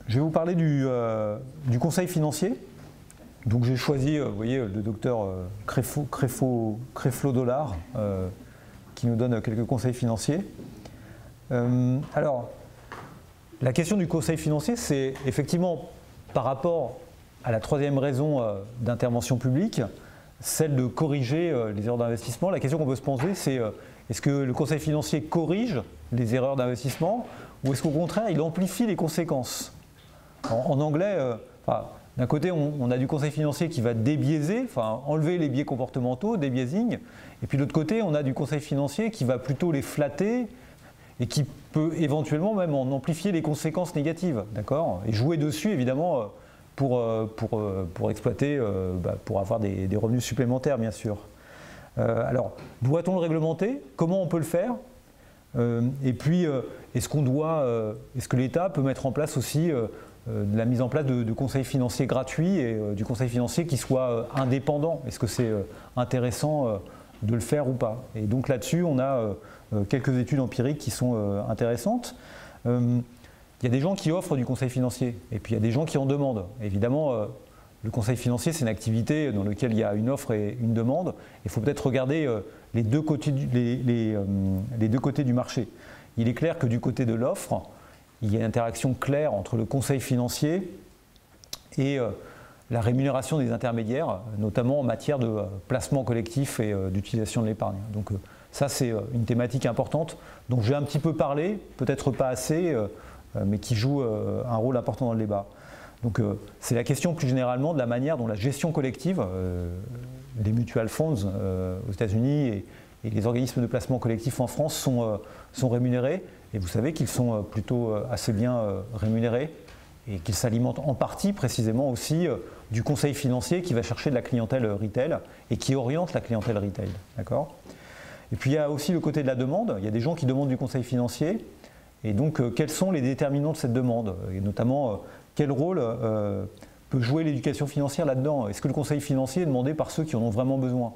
Je vais vous parler du conseil financier. Donc j'ai choisi, vous voyez, le docteur Creflo-Dollar qui nous donne quelques conseils financiers. Alors, la question du conseil financier, c'est effectivement par rapport à la troisième raison d'intervention publique, celle de corriger les erreurs d'investissement. La question qu'on peut se poser, c'est est-ce que le conseil financier corrige les erreurs d'investissement ou est-ce qu'au contraire, il amplifie les conséquences? En anglais, d'un côté, on a du conseil financier qui va débiaiser, enfin enlever les biais comportementaux, débiaising, et puis de l'autre côté, on a du conseil financier qui va plutôt les flatter et qui peut éventuellement même en amplifier les conséquences négatives, d'accord? Et jouer dessus, évidemment, pour exploiter, pour avoir des revenus supplémentaires, bien sûr. Alors, doit-on le réglementer? Comment on peut le faire? Et puis, est-ce que l'État peut mettre en place aussi la mise en place de conseils financiers gratuits et du conseil financier qui soit indépendant? Est-ce que c'est intéressant de le faire ou pas? Et donc là-dessus, on a quelques études empiriques qui sont intéressantes. Il y a des gens qui offrent du conseil financier et puis il y a des gens qui en demandent. Évidemment, le conseil financier, c'est une activité dans laquelle il y a une offre et une demande. Il faut peut-être regarder les deux côtés du marché. Il est clair que du côté de l'offre, il y a une interaction claire entre le conseil financier et la rémunération des intermédiaires, notamment en matière de placement collectif et d'utilisation de l'épargne. Donc ça, c'est une thématique importante dont j'ai un petit peu parlé, peut-être pas assez, mais qui joue un rôle important dans le débat. Donc c'est la question plus généralement de la manière dont la gestion collective, les mutual funds aux États-Unis et les organismes de placement collectif en France sont rémunérés. Et vous savez qu'ils sont plutôt assez bien rémunérés et qu'ils s'alimentent en partie précisément aussi du conseil financier qui va chercher de la clientèle retail et qui oriente la clientèle retail. D'accord ? Et puis il y a aussi le côté de la demande. Il y a des gens qui demandent du conseil financier. Et donc quels sont les déterminants de cette demande? Et notamment quel rôle peut jouer l'éducation financière là-dedans? Est-ce que le conseil financier est demandé par ceux qui en ont vraiment besoin?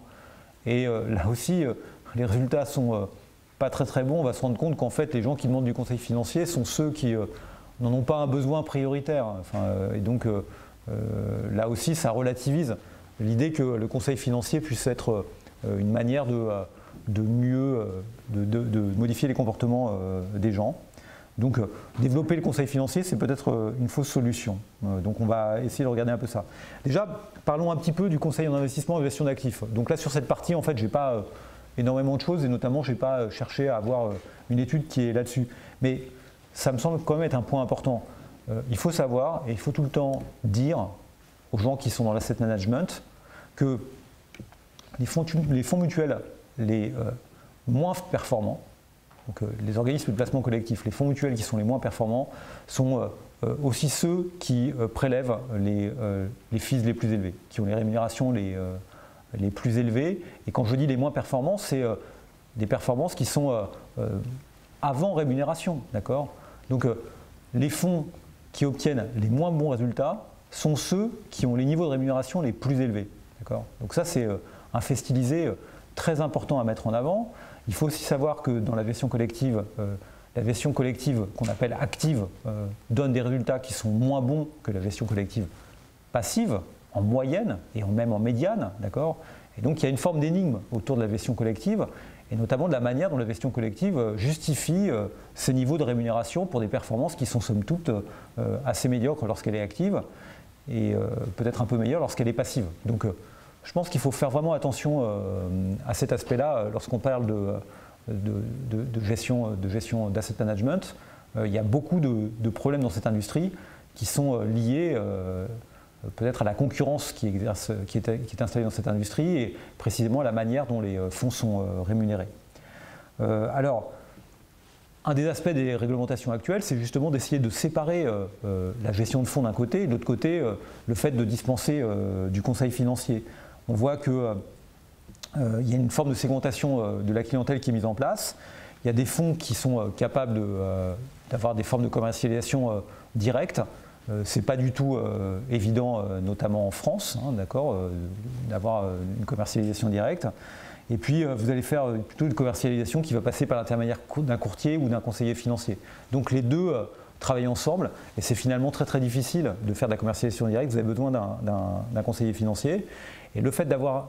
Et là aussi, les résultats sont pas très bons. On va se rendre compte qu'en fait, les gens qui demandent du conseil financier sont ceux qui n'en ont pas un besoin prioritaire. Et donc là aussi, ça relativise l'idée que le conseil financier puisse être une manière de modifier les comportements des gens. Donc développer le conseil financier, c'est peut-être une fausse solution. Donc on va essayer de regarder un peu ça. Déjà, parlons un petit peu du conseil en investissement et gestion d'actifs. Donc là, sur cette partie, en fait, je n'ai pas énormément de choses et notamment, je n'ai pas cherché à avoir une étude qui est là-dessus. Mais ça me semble quand même être un point important. Il faut savoir et il faut tout le temps dire aux gens qui sont dans l'asset management que les fonds mutuels les moins performants, donc les organismes de placement collectif, les fonds mutuels qui sont les moins performants, sont aussi ceux qui prélèvent les fees les plus élevés, qui ont les rémunérations les plus élevées. Et quand je dis les moins performants, c'est des performances qui sont avant rémunération. D'accord ? Donc les fonds qui obtiennent les moins bons résultats sont ceux qui ont les niveaux de rémunération les plus élevés. D'accord ? Donc ça, c'est un fait stylisé très important à mettre en avant. Il faut aussi savoir que dans la gestion collective qu'on appelle active donne des résultats qui sont moins bons que la gestion collective passive, en moyenne et même en médiane. D'accord ? Et donc il y a une forme d'énigme autour de la gestion collective, et notamment de la manière dont la gestion collective justifie ces niveaux de rémunération pour des performances qui sont somme toute assez médiocres lorsqu'elle est active, et peut-être un peu meilleures lorsqu'elle est passive. Donc je pense qu'il faut faire vraiment attention à cet aspect-là lorsqu'on parle de gestion d'asset management. Il y a beaucoup de problèmes dans cette industrie qui sont liés peut-être à la concurrence qui est installée dans cette industrie et précisément à la manière dont les fonds sont rémunérés. Alors, un des aspects des réglementations actuelles, c'est justement d'essayer de séparer la gestion de fonds d'un côté et de l'autre côté le fait de dispenser du conseil financier. On voit qu'il y a une forme de segmentation de la clientèle qui est mise en place. Il y a des fonds qui sont capables d'avoir des formes de commercialisation directe. Ce n'est pas du tout évident, notamment en France, d'accord, d'avoir une commercialisation directe. Et puis, vous allez faire plutôt une commercialisation qui va passer par l'intermédiaire d'un courtier ou d'un conseiller financier. Donc, les deux travailler ensemble. Et c'est finalement très très difficile de faire de la commercialisation directe. Vous avez besoin d'un conseiller financier. Et le fait d'avoir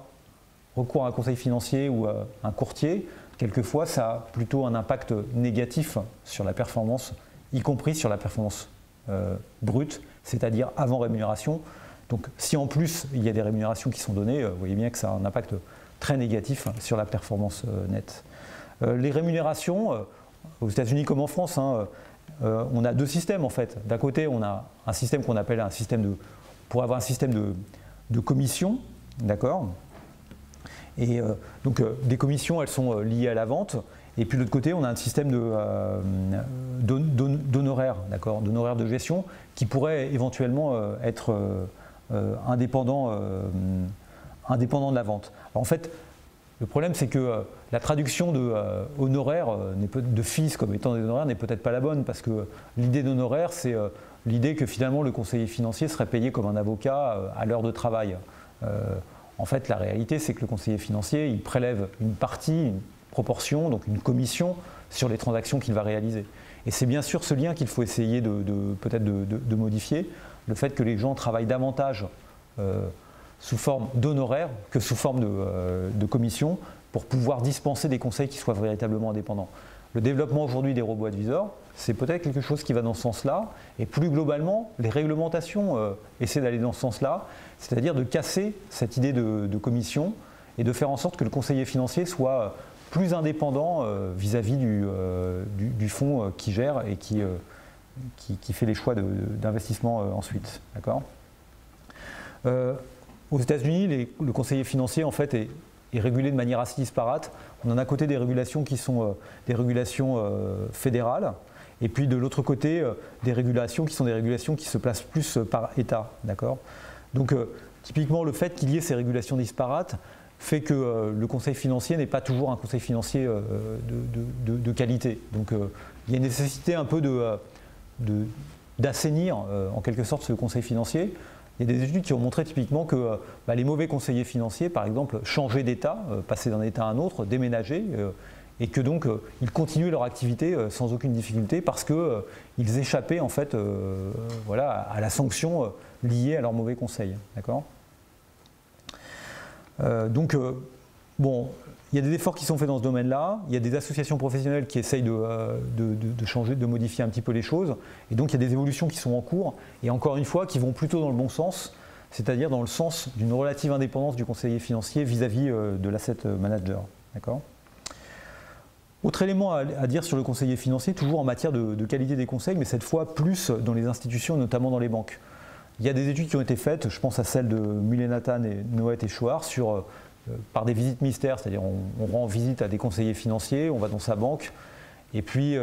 recours à un conseil financier ou à un courtier, quelquefois, ça a plutôt un impact négatif sur la performance, y compris sur la performance brute, c'est-à-dire avant rémunération. Donc si en plus il y a des rémunérations qui sont données, vous voyez bien que ça a un impact très négatif sur la performance nette. Les rémunérations, aux États-Unis comme en France, on a deux systèmes en fait. D'un côté, on a un système qu'on appelle un système de, pour avoir un système de commission, d'accord. Et donc des commissions, elles sont liées à la vente. Et puis de l'autre côté, on a un système d'honoraires, d'accord, d'honoraires de gestion qui pourrait éventuellement être indépendant de la vente. Alors, en fait, le problème, c'est que la traduction de honoraires, de fees comme étant des honoraires, n'est peut-être pas la bonne, parce que l'idée d'honoraires, c'est l'idée que finalement le conseiller financier serait payé comme un avocat à l'heure de travail. En fait, la réalité, c'est que le conseiller financier, il prélève une partie, une proportion, donc une commission sur les transactions qu'il va réaliser. Et c'est bien sûr ce lien qu'il faut essayer peut-être de modifier, le fait que les gens travaillent davantage sous forme d'honoraires que sous forme de commission pour pouvoir dispenser des conseils qui soient véritablement indépendants. Le développement aujourd'hui des robots advisors, c'est peut-être quelque chose qui va dans ce sens-là, et plus globalement, les réglementations essaient d'aller dans ce sens-là, c'est-à-dire de casser cette idée de commission et de faire en sorte que le conseiller financier soit plus indépendant vis-à-vis du fonds qui gère et qui fait les choix d'investissement ensuite. D'accord ? Aux États-Unis, le conseiller financier en fait est régulé de manière assez disparate. On a d'un côté des régulations qui sont des régulations fédérales, et puis de l'autre côté des régulations qui sont des régulations qui se placent plus par État. D'accord ? Donc typiquement, le fait qu'il y ait ces régulations disparates fait que le conseil financier n'est pas toujours un conseil financier de qualité. Donc il y a une nécessité un peu d'assainir en quelque sorte ce conseil financier. Il y a des études qui ont montré typiquement que les mauvais conseillers financiers, par exemple, changeaient d'état, passaient d'un état à un autre, déménageaient, et que donc ils continuaient leur activité sans aucune difficulté parce qu'ils échappaient en fait à la sanction liée à leurs mauvais conseils. D'accord ? Bon, il y a des efforts qui sont faits dans ce domaine-là, il y a des associations professionnelles qui essayent de changer, de modifier un petit peu les choses, et donc il y a des évolutions qui sont en cours, et encore une fois, qui vont plutôt dans le bon sens, c'est-à-dire dans le sens d'une relative indépendance du conseiller financier vis-à-vis de l'asset manager. D'accord ? Autre élément à dire sur le conseiller financier, toujours en matière de qualité des conseils, mais cette fois plus dans les institutions, notamment dans les banques. Il y a des études qui ont été faites, je pense à celles de Muller-Nathan et Noët et Chouard, par des visites mystères, c'est-à-dire on rend visite à des conseillers financiers, on va dans sa banque, et puis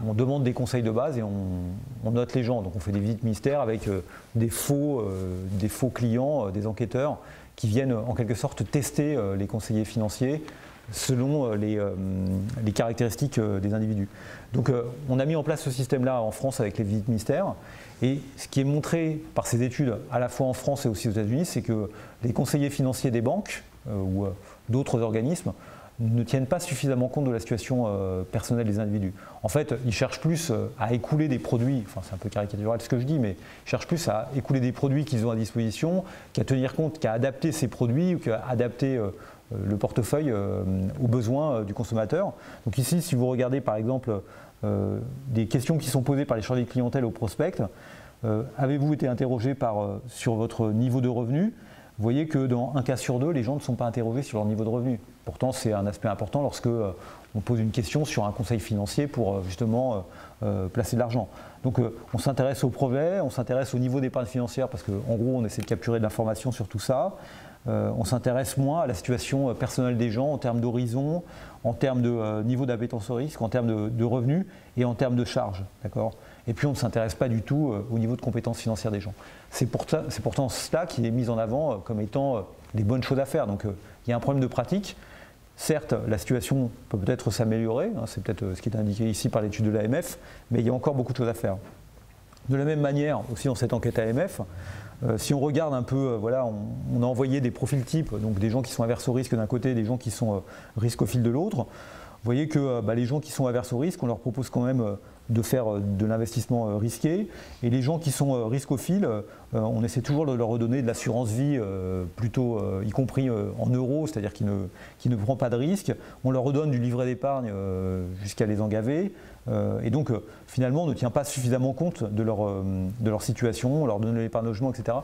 on demande des conseils de base et on note les gens. Donc on fait des visites mystères avec des faux clients, des enquêteurs, qui viennent en quelque sorte tester les conseillers financiers selon les caractéristiques des individus. Donc on a mis en place ce système-là en France avec les visites mystères. Et ce qui est montré par ces études, à la fois en France et aussi aux États-Unis, c'est que les conseillers financiers des banques ou d'autres organismes ne tiennent pas suffisamment compte de la situation personnelle des individus. En fait, ils cherchent plus à écouler des produits, enfin c'est un peu caricatural ce que je dis, mais ils cherchent plus à écouler des produits qu'ils ont à disposition, qu'à tenir compte, qu'à adapter ces produits ou qu'à adapter le portefeuille aux besoins du consommateur. Donc ici, si vous regardez par exemple des questions qui sont posées par les chargés de clientèle aux prospects, avez-vous été interrogé sur votre niveau de revenu ? Vous voyez que dans un cas sur deux, les gens ne sont pas interrogés sur leur niveau de revenu. Pourtant, c'est un aspect important lorsque on pose une question sur un conseil financier pour justement placer de l'argent. Donc on s'intéresse au brevet, on s'intéresse au niveau d'épargne financière parce qu'en gros, on essaie de capturer de l'information sur tout ça. On s'intéresse moins à la situation personnelle des gens en termes d'horizon, en termes de niveau d'appétence au risque, en termes de revenus et en termes de charges. D'accord ? Et puis on ne s'intéresse pas du tout au niveau de compétences financières des gens. C'est pourtant cela qui est mis en avant comme étant les bonnes choses à faire. Donc il y a un problème de pratique. Certes, la situation peut peut-être s'améliorer, c'est peut-être ce qui est indiqué ici par l'étude de l'AMF, mais il y a encore beaucoup de choses à faire. De la même manière, aussi dans cette enquête AMF, si on regarde un peu, on a envoyé des profils types, donc des gens qui sont averses au risque d'un côté et des gens qui sont riscophile de l'autre. Vous voyez que les gens qui sont averses au risque, on leur propose quand même de faire de l'investissement risqué. Et les gens qui sont riscophiles, on essaie toujours de leur redonner de l'assurance vie, plutôt, y compris en euros, c'est-à-dire qui ne prend pas de risque. On leur redonne du livret d'épargne jusqu'à les engaver. Et donc, finalement, on ne tient pas suffisamment compte de leur situation, on leur donne l'épargne logement, etc.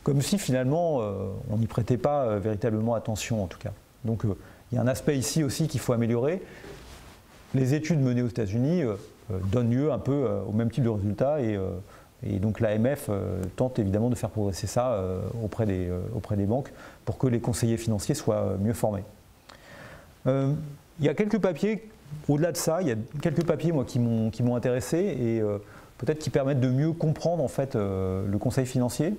Comme si, finalement, on n'y prêtait pas véritablement attention, en tout cas. Donc, il y a un aspect ici aussi qu'il faut améliorer. Les études menées aux États-Unis donnent lieu un peu au même type de résultats et donc l'AMF tente évidemment de faire progresser ça auprès des banques pour que les conseillers financiers soient mieux formés. Il y a quelques papiers, au-delà de ça, il y a quelques papiers moi, qui m'ont intéressé et peut-être qui permettent de mieux comprendre en fait, le conseil financier.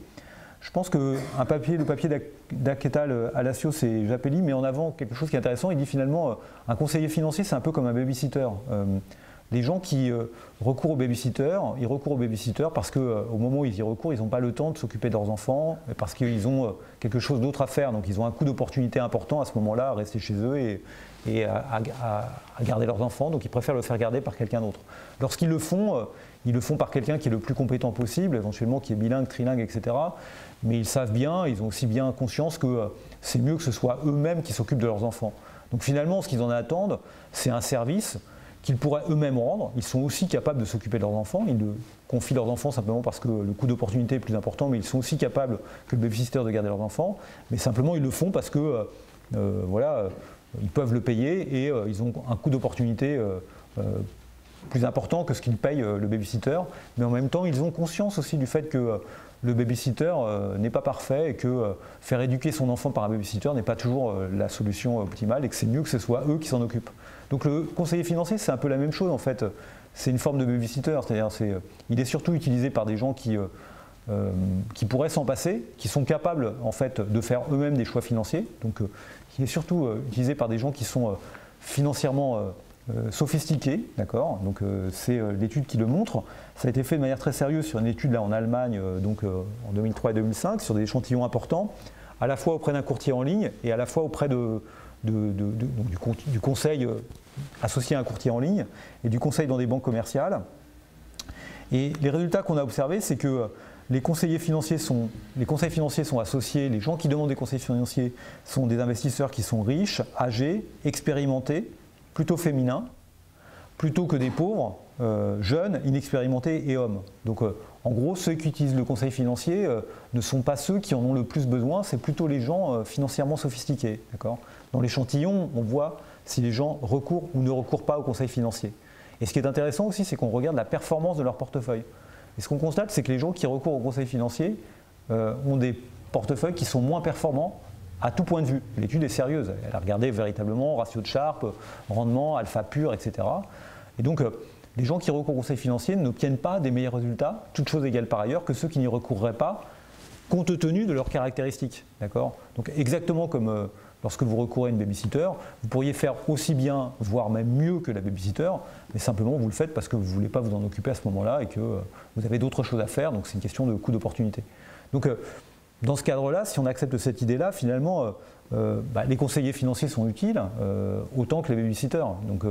Je pense que le papier d'Aketal Alacio, c'est Japelli, met en avant quelque chose qui est intéressant. Il dit finalement, un conseiller financier, c'est un peu comme un babysitter. Les gens qui recourent au babysitter, ils recourent au babysitter parce qu'au moment où ils y recourent, ils n'ont pas le temps de s'occuper de leurs enfants, parce qu'ils ont quelque chose d'autre à faire. Donc ils ont un coût d'opportunité important à ce moment-là à rester chez eux et à garder leurs enfants. Donc ils préfèrent le faire garder par quelqu'un d'autre. Lorsqu'ils le font, ils le font par quelqu'un qui est le plus compétent possible, éventuellement qui est bilingue, trilingue, etc. Mais ils savent bien, ils ont aussi bien conscience que c'est mieux que ce soit eux-mêmes qui s'occupent de leurs enfants. Donc finalement, ce qu'ils en attendent, c'est un service qu'ils pourraient eux-mêmes rendre. Ils sont aussi capables de s'occuper de leurs enfants. Ils confient leurs enfants simplement parce que le coût d'opportunité est plus important, mais ils sont aussi capables que le babysitter de garder leurs enfants. Mais simplement, ils le font parce que voilà, ils peuvent le payer et ils ont un coût d'opportunité plus important que ce qu'ils payent le babysitter. Mais en même temps, ils ont conscience aussi du fait que le babysitter n'est pas parfait et que faire éduquer son enfant par un babysitter n'est pas toujours la solution optimale et que c'est mieux que ce soit eux qui s'en occupent. Donc le conseiller financier, c'est un peu la même chose en fait. C'est une forme de babysitter, c'est-à-dire il est surtout utilisé par des gens qui pourraient s'en passer, qui sont capables en fait de faire eux-mêmes des choix financiers. Donc il est surtout utilisé par des gens qui sont financièrement sophistiqués, d'accord. Donc c'est l'étude qui le montre. Ça a été fait de manière très sérieuse sur une étude là en Allemagne, en 2003 et 2005, sur des échantillons importants, à la fois auprès d'un courtier en ligne et à la fois auprès du conseil associé à un courtier en ligne et du conseil dans des banques commerciales. Et les résultats qu'on a observés, c'est que les conseils financiers sont associés, les gens qui demandent des conseils financiers sont des investisseurs qui sont riches, âgés, expérimentés, plutôt féminins, plutôt que des pauvres, jeunes, inexpérimentés et hommes. Donc en gros, ceux qui utilisent le conseil financier ne sont pas ceux qui en ont le plus besoin, c'est plutôt les gens financièrement sophistiqués. Dans l'échantillon, on voit si les gens recourent ou ne recourent pas au conseil financier. Et ce qui est intéressant aussi, c'est qu'on regarde la performance de leur portefeuille. Et ce qu'on constate, c'est que les gens qui recourent au conseil financier ont des portefeuilles qui sont moins performants à tout point de vue. L'étude est sérieuse, elle a regardé véritablement ratio de Sharpe, rendement, alpha pur, etc. Et donc, les gens qui recourent au conseil financier n'obtiennent pas des meilleurs résultats, toutes choses égales par ailleurs, que ceux qui n'y recourraient pas, compte tenu de leurs caractéristiques. Donc, exactement comme lorsque vous recourez à une babysitter, vous pourriez faire aussi bien, voire même mieux que la babysitter, mais simplement vous le faites parce que vous ne voulez pas vous en occuper à ce moment-là et que vous avez d'autres choses à faire, donc c'est une question de coût d'opportunité. Donc, dans ce cadre-là, si on accepte cette idée-là, finalement, les conseillers financiers sont utiles autant que les babysitters. Donc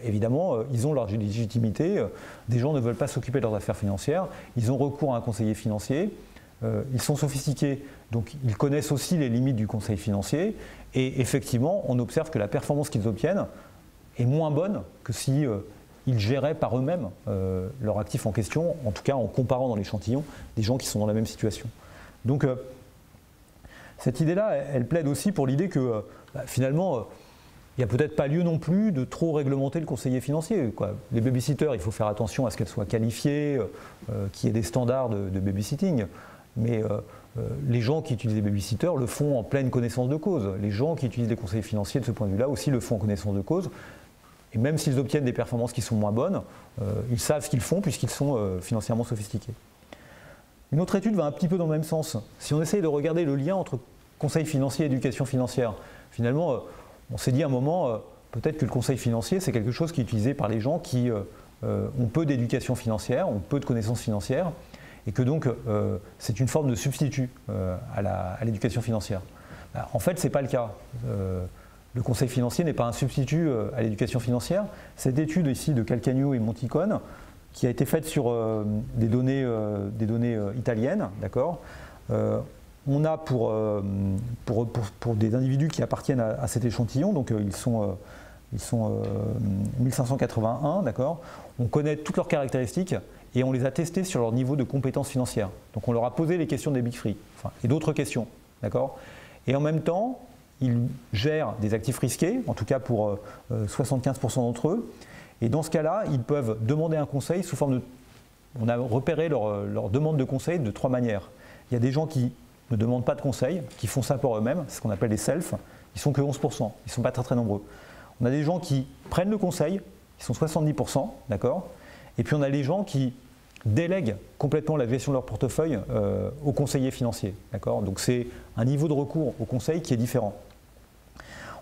évidemment, ils ont leur légitimité. Des gens ne veulent pas s'occuper de leurs affaires financières. Ils ont recours à un conseiller financier. Ils sont sophistiqués, donc ils connaissent aussi les limites du conseil financier. Et effectivement, on observe que la performance qu'ils obtiennent est moins bonne que si ils géraient par eux-mêmes leur actif en question, en tout cas en comparant dans l'échantillon des gens qui sont dans la même situation. Donc cette idée-là, elle plaide aussi pour l'idée que finalement, il n'y a peut-être pas lieu non plus de trop réglementer le conseiller financier. Les babysitters, il faut faire attention à ce qu'elles soient qualifiées, qu'il y ait des standards de babysitting. Mais les gens qui utilisent les babysitters le font en pleine connaissance de cause. Les gens qui utilisent les conseillers financiers de ce point de vue-là aussi le font en connaissance de cause. Et même s'ils obtiennent des performances qui sont moins bonnes, ils savent ce qu'ils font puisqu'ils sont financièrement sophistiqués. Une autre étude va un petit peu dans le même sens. Si on essaye de regarder le lien entre conseil financier et éducation financière, finalement, on s'est dit à un moment, peut-être que le conseil financier, c'est quelque chose qui est utilisé par les gens qui ont peu d'éducation financière, ont peu de connaissances financières, et que donc c'est une forme de substitut à l'éducation financière. En fait, ce n'est pas le cas. Le conseil financier n'est pas un substitut à l'éducation financière. Cette étude ici de Calcagno et Monticone, qui a été faite sur des données italiennes, d'accord. On a pour des individus qui appartiennent à cet échantillon, donc ils sont 1581, d'accord. On connaît toutes leurs caractéristiques et on les a testés sur leur niveau de compétences financières. Donc on leur a posé les questions des Big Free, et d'autres questions, d'accord. Et en même temps, ils gèrent des actifs risqués, en tout cas pour 75% d'entre eux. Et dans ce cas-là, ils peuvent demander un conseil sous forme de... On a repéré leur demande de conseil de 3 manières. Il y a des gens qui ne demandent pas de conseil, qui font ça pour eux-mêmes, c'est ce qu'on appelle les self, ils sont que 11%, ils ne sont pas très très nombreux. On a des gens qui prennent le conseil, ils sont 70%, d'accord. Et puis on a les gens qui délèguent complètement la gestion de leur portefeuille aux conseillers financiers, d'accord. Donc c'est un niveau de recours au conseil qui est différent.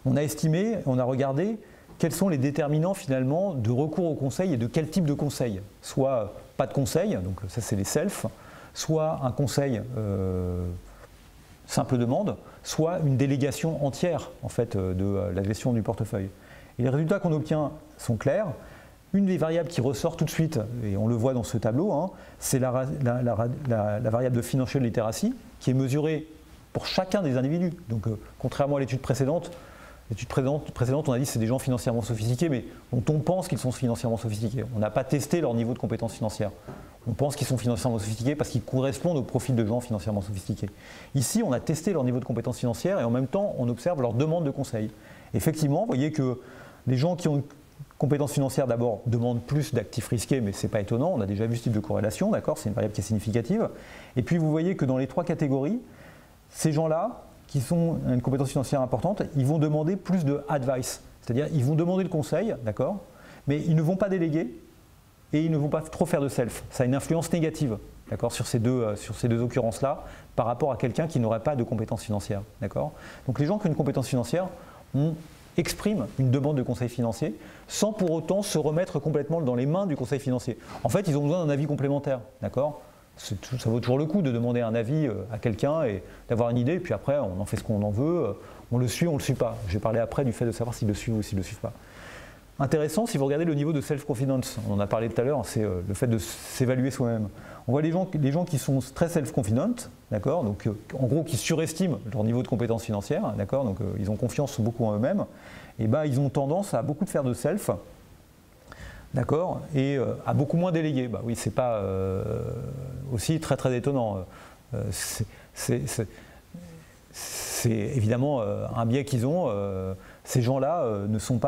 On a estimé, on a regardé quels sont les déterminants finalement de recours au conseil et de quel type de conseil. Soit pas de conseil, donc ça c'est les self, soit un conseil simple demande, soit une délégation entière en fait, de la gestion du portefeuille. Et les résultats qu'on obtient sont clairs. Une des variables qui ressort tout de suite, et on le voit dans ce tableau, hein, c'est la variable de financial literacy qui est mesurée pour chacun des individus. Donc contrairement à l'étude précédente, on a dit que c'est des gens financièrement sophistiqués, mais dont on pense qu'ils sont financièrement sophistiqués. On n'a pas testé leur niveau de compétences financières. On pense qu'ils sont financièrement sophistiqués parce qu'ils correspondent au profil de gens financièrement sophistiqués. Ici, on a testé leur niveau de compétences financières et en même temps, on observe leur demande de conseil. Effectivement, vous voyez que les gens qui ont une compétence financière d'abord demandent plus d'actifs risqués, mais ce n'est pas étonnant, on a déjà vu ce type de corrélation, d'accord, c'est une variable qui est significative. Et puis vous voyez que dans les 3 catégories, ces gens-là, qui ont une compétence financière importante, ils vont demander plus de advice, c'est-à-dire ils vont demander le conseil, d'accord, mais ils ne vont pas déléguer et ils ne vont pas trop faire de self. Ça a une influence négative, d'accord, sur ces deux occurrences-là, par rapport à quelqu'un qui n'aurait pas de compétences financières, d'accord. Donc les gens qui ont une compétence financière expriment une demande de conseil financier sans pour autant se remettre complètement dans les mains du conseil financier. En fait, ils ont besoin d'un avis complémentaire, d'accord. Ça vaut toujours le coup de demander un avis à quelqu'un et d'avoir une idée, et puis après on en fait ce qu'on en veut, on le suit ou on ne le suit pas. J'ai parlé après du fait de savoir s'il le suit ou s'il ne le suit pas. Intéressant, si vous regardez le niveau de self-confidence, on en a parlé tout à l'heure, c'est le fait de s'évaluer soi-même. On voit les gens qui sont très self-confident, d'accord, donc en gros qui surestiment leur niveau de compétences financières, d'accord, donc ils ont confiance beaucoup en eux-mêmes, et ben ils ont tendance à beaucoup faire de self, d'accord, et à beaucoup moins déléguer. Bah oui, c'est pas aussi très très étonnant. C'est évidemment un biais qu'ils ont. Ces gens-là sont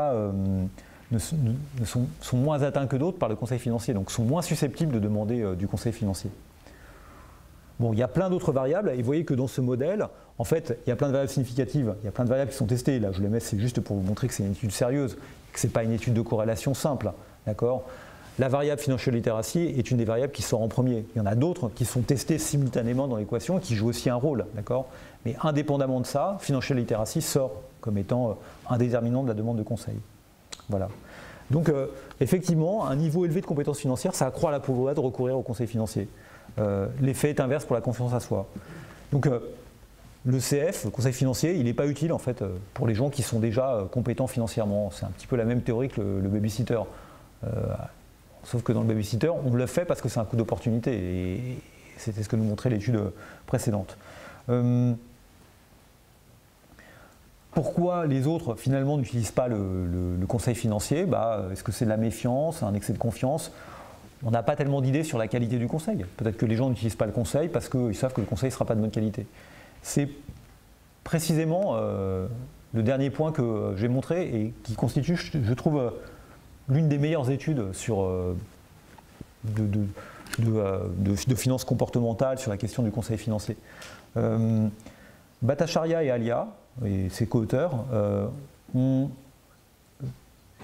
moins atteints que d'autres par le conseil financier, donc sont moins susceptibles de demander du conseil financier. Bon, il y a plein d'autres variables, et vous voyez que dans ce modèle, en fait, il y a plein de variables significatives, il y a plein de variables qui sont testées. Là, je les mets, c'est juste pour vous montrer que c'est une étude sérieuse, que ce n'est pas une étude de corrélation simple, d'accord. La variable financial literacy est une des variables qui sort en premier. Il y en a d'autres qui sont testées simultanément dans l'équation et qui jouent aussi un rôle, d'accord. Mais indépendamment de ça, financial literacy sort comme étant un déterminant de la demande de conseil. Voilà. Donc effectivement, un niveau élevé de compétences financières, ça accroît la probabilité de recourir au conseil financier. L'effet est inverse pour la confiance à soi. Donc le CF, le conseil financier, il n'est pas utile en fait pour les gens qui sont déjà compétents financièrement. C'est un petit peu la même théorie que le babysitter. Sauf que dans le babysitter, on le fait parce que c'est un coût d'opportunité. Et c'était ce que nous montrait l'étude précédente. Pourquoi les autres finalement n'utilisent pas le conseil financier? Est-ce que c'est de la méfiance, un excès de confiance? On n'a pas tellement d'idées sur la qualité du conseil. Peut-être que les gens n'utilisent pas le conseil parce qu'ils savent que le conseil ne sera pas de bonne qualité. C'est précisément le dernier point que j'ai montré et qui constitue, je trouve, l'une des meilleures études sur, de finances comportementales sur la question du conseil financier. Bhattacharya et Alia, et ses co-auteurs, ont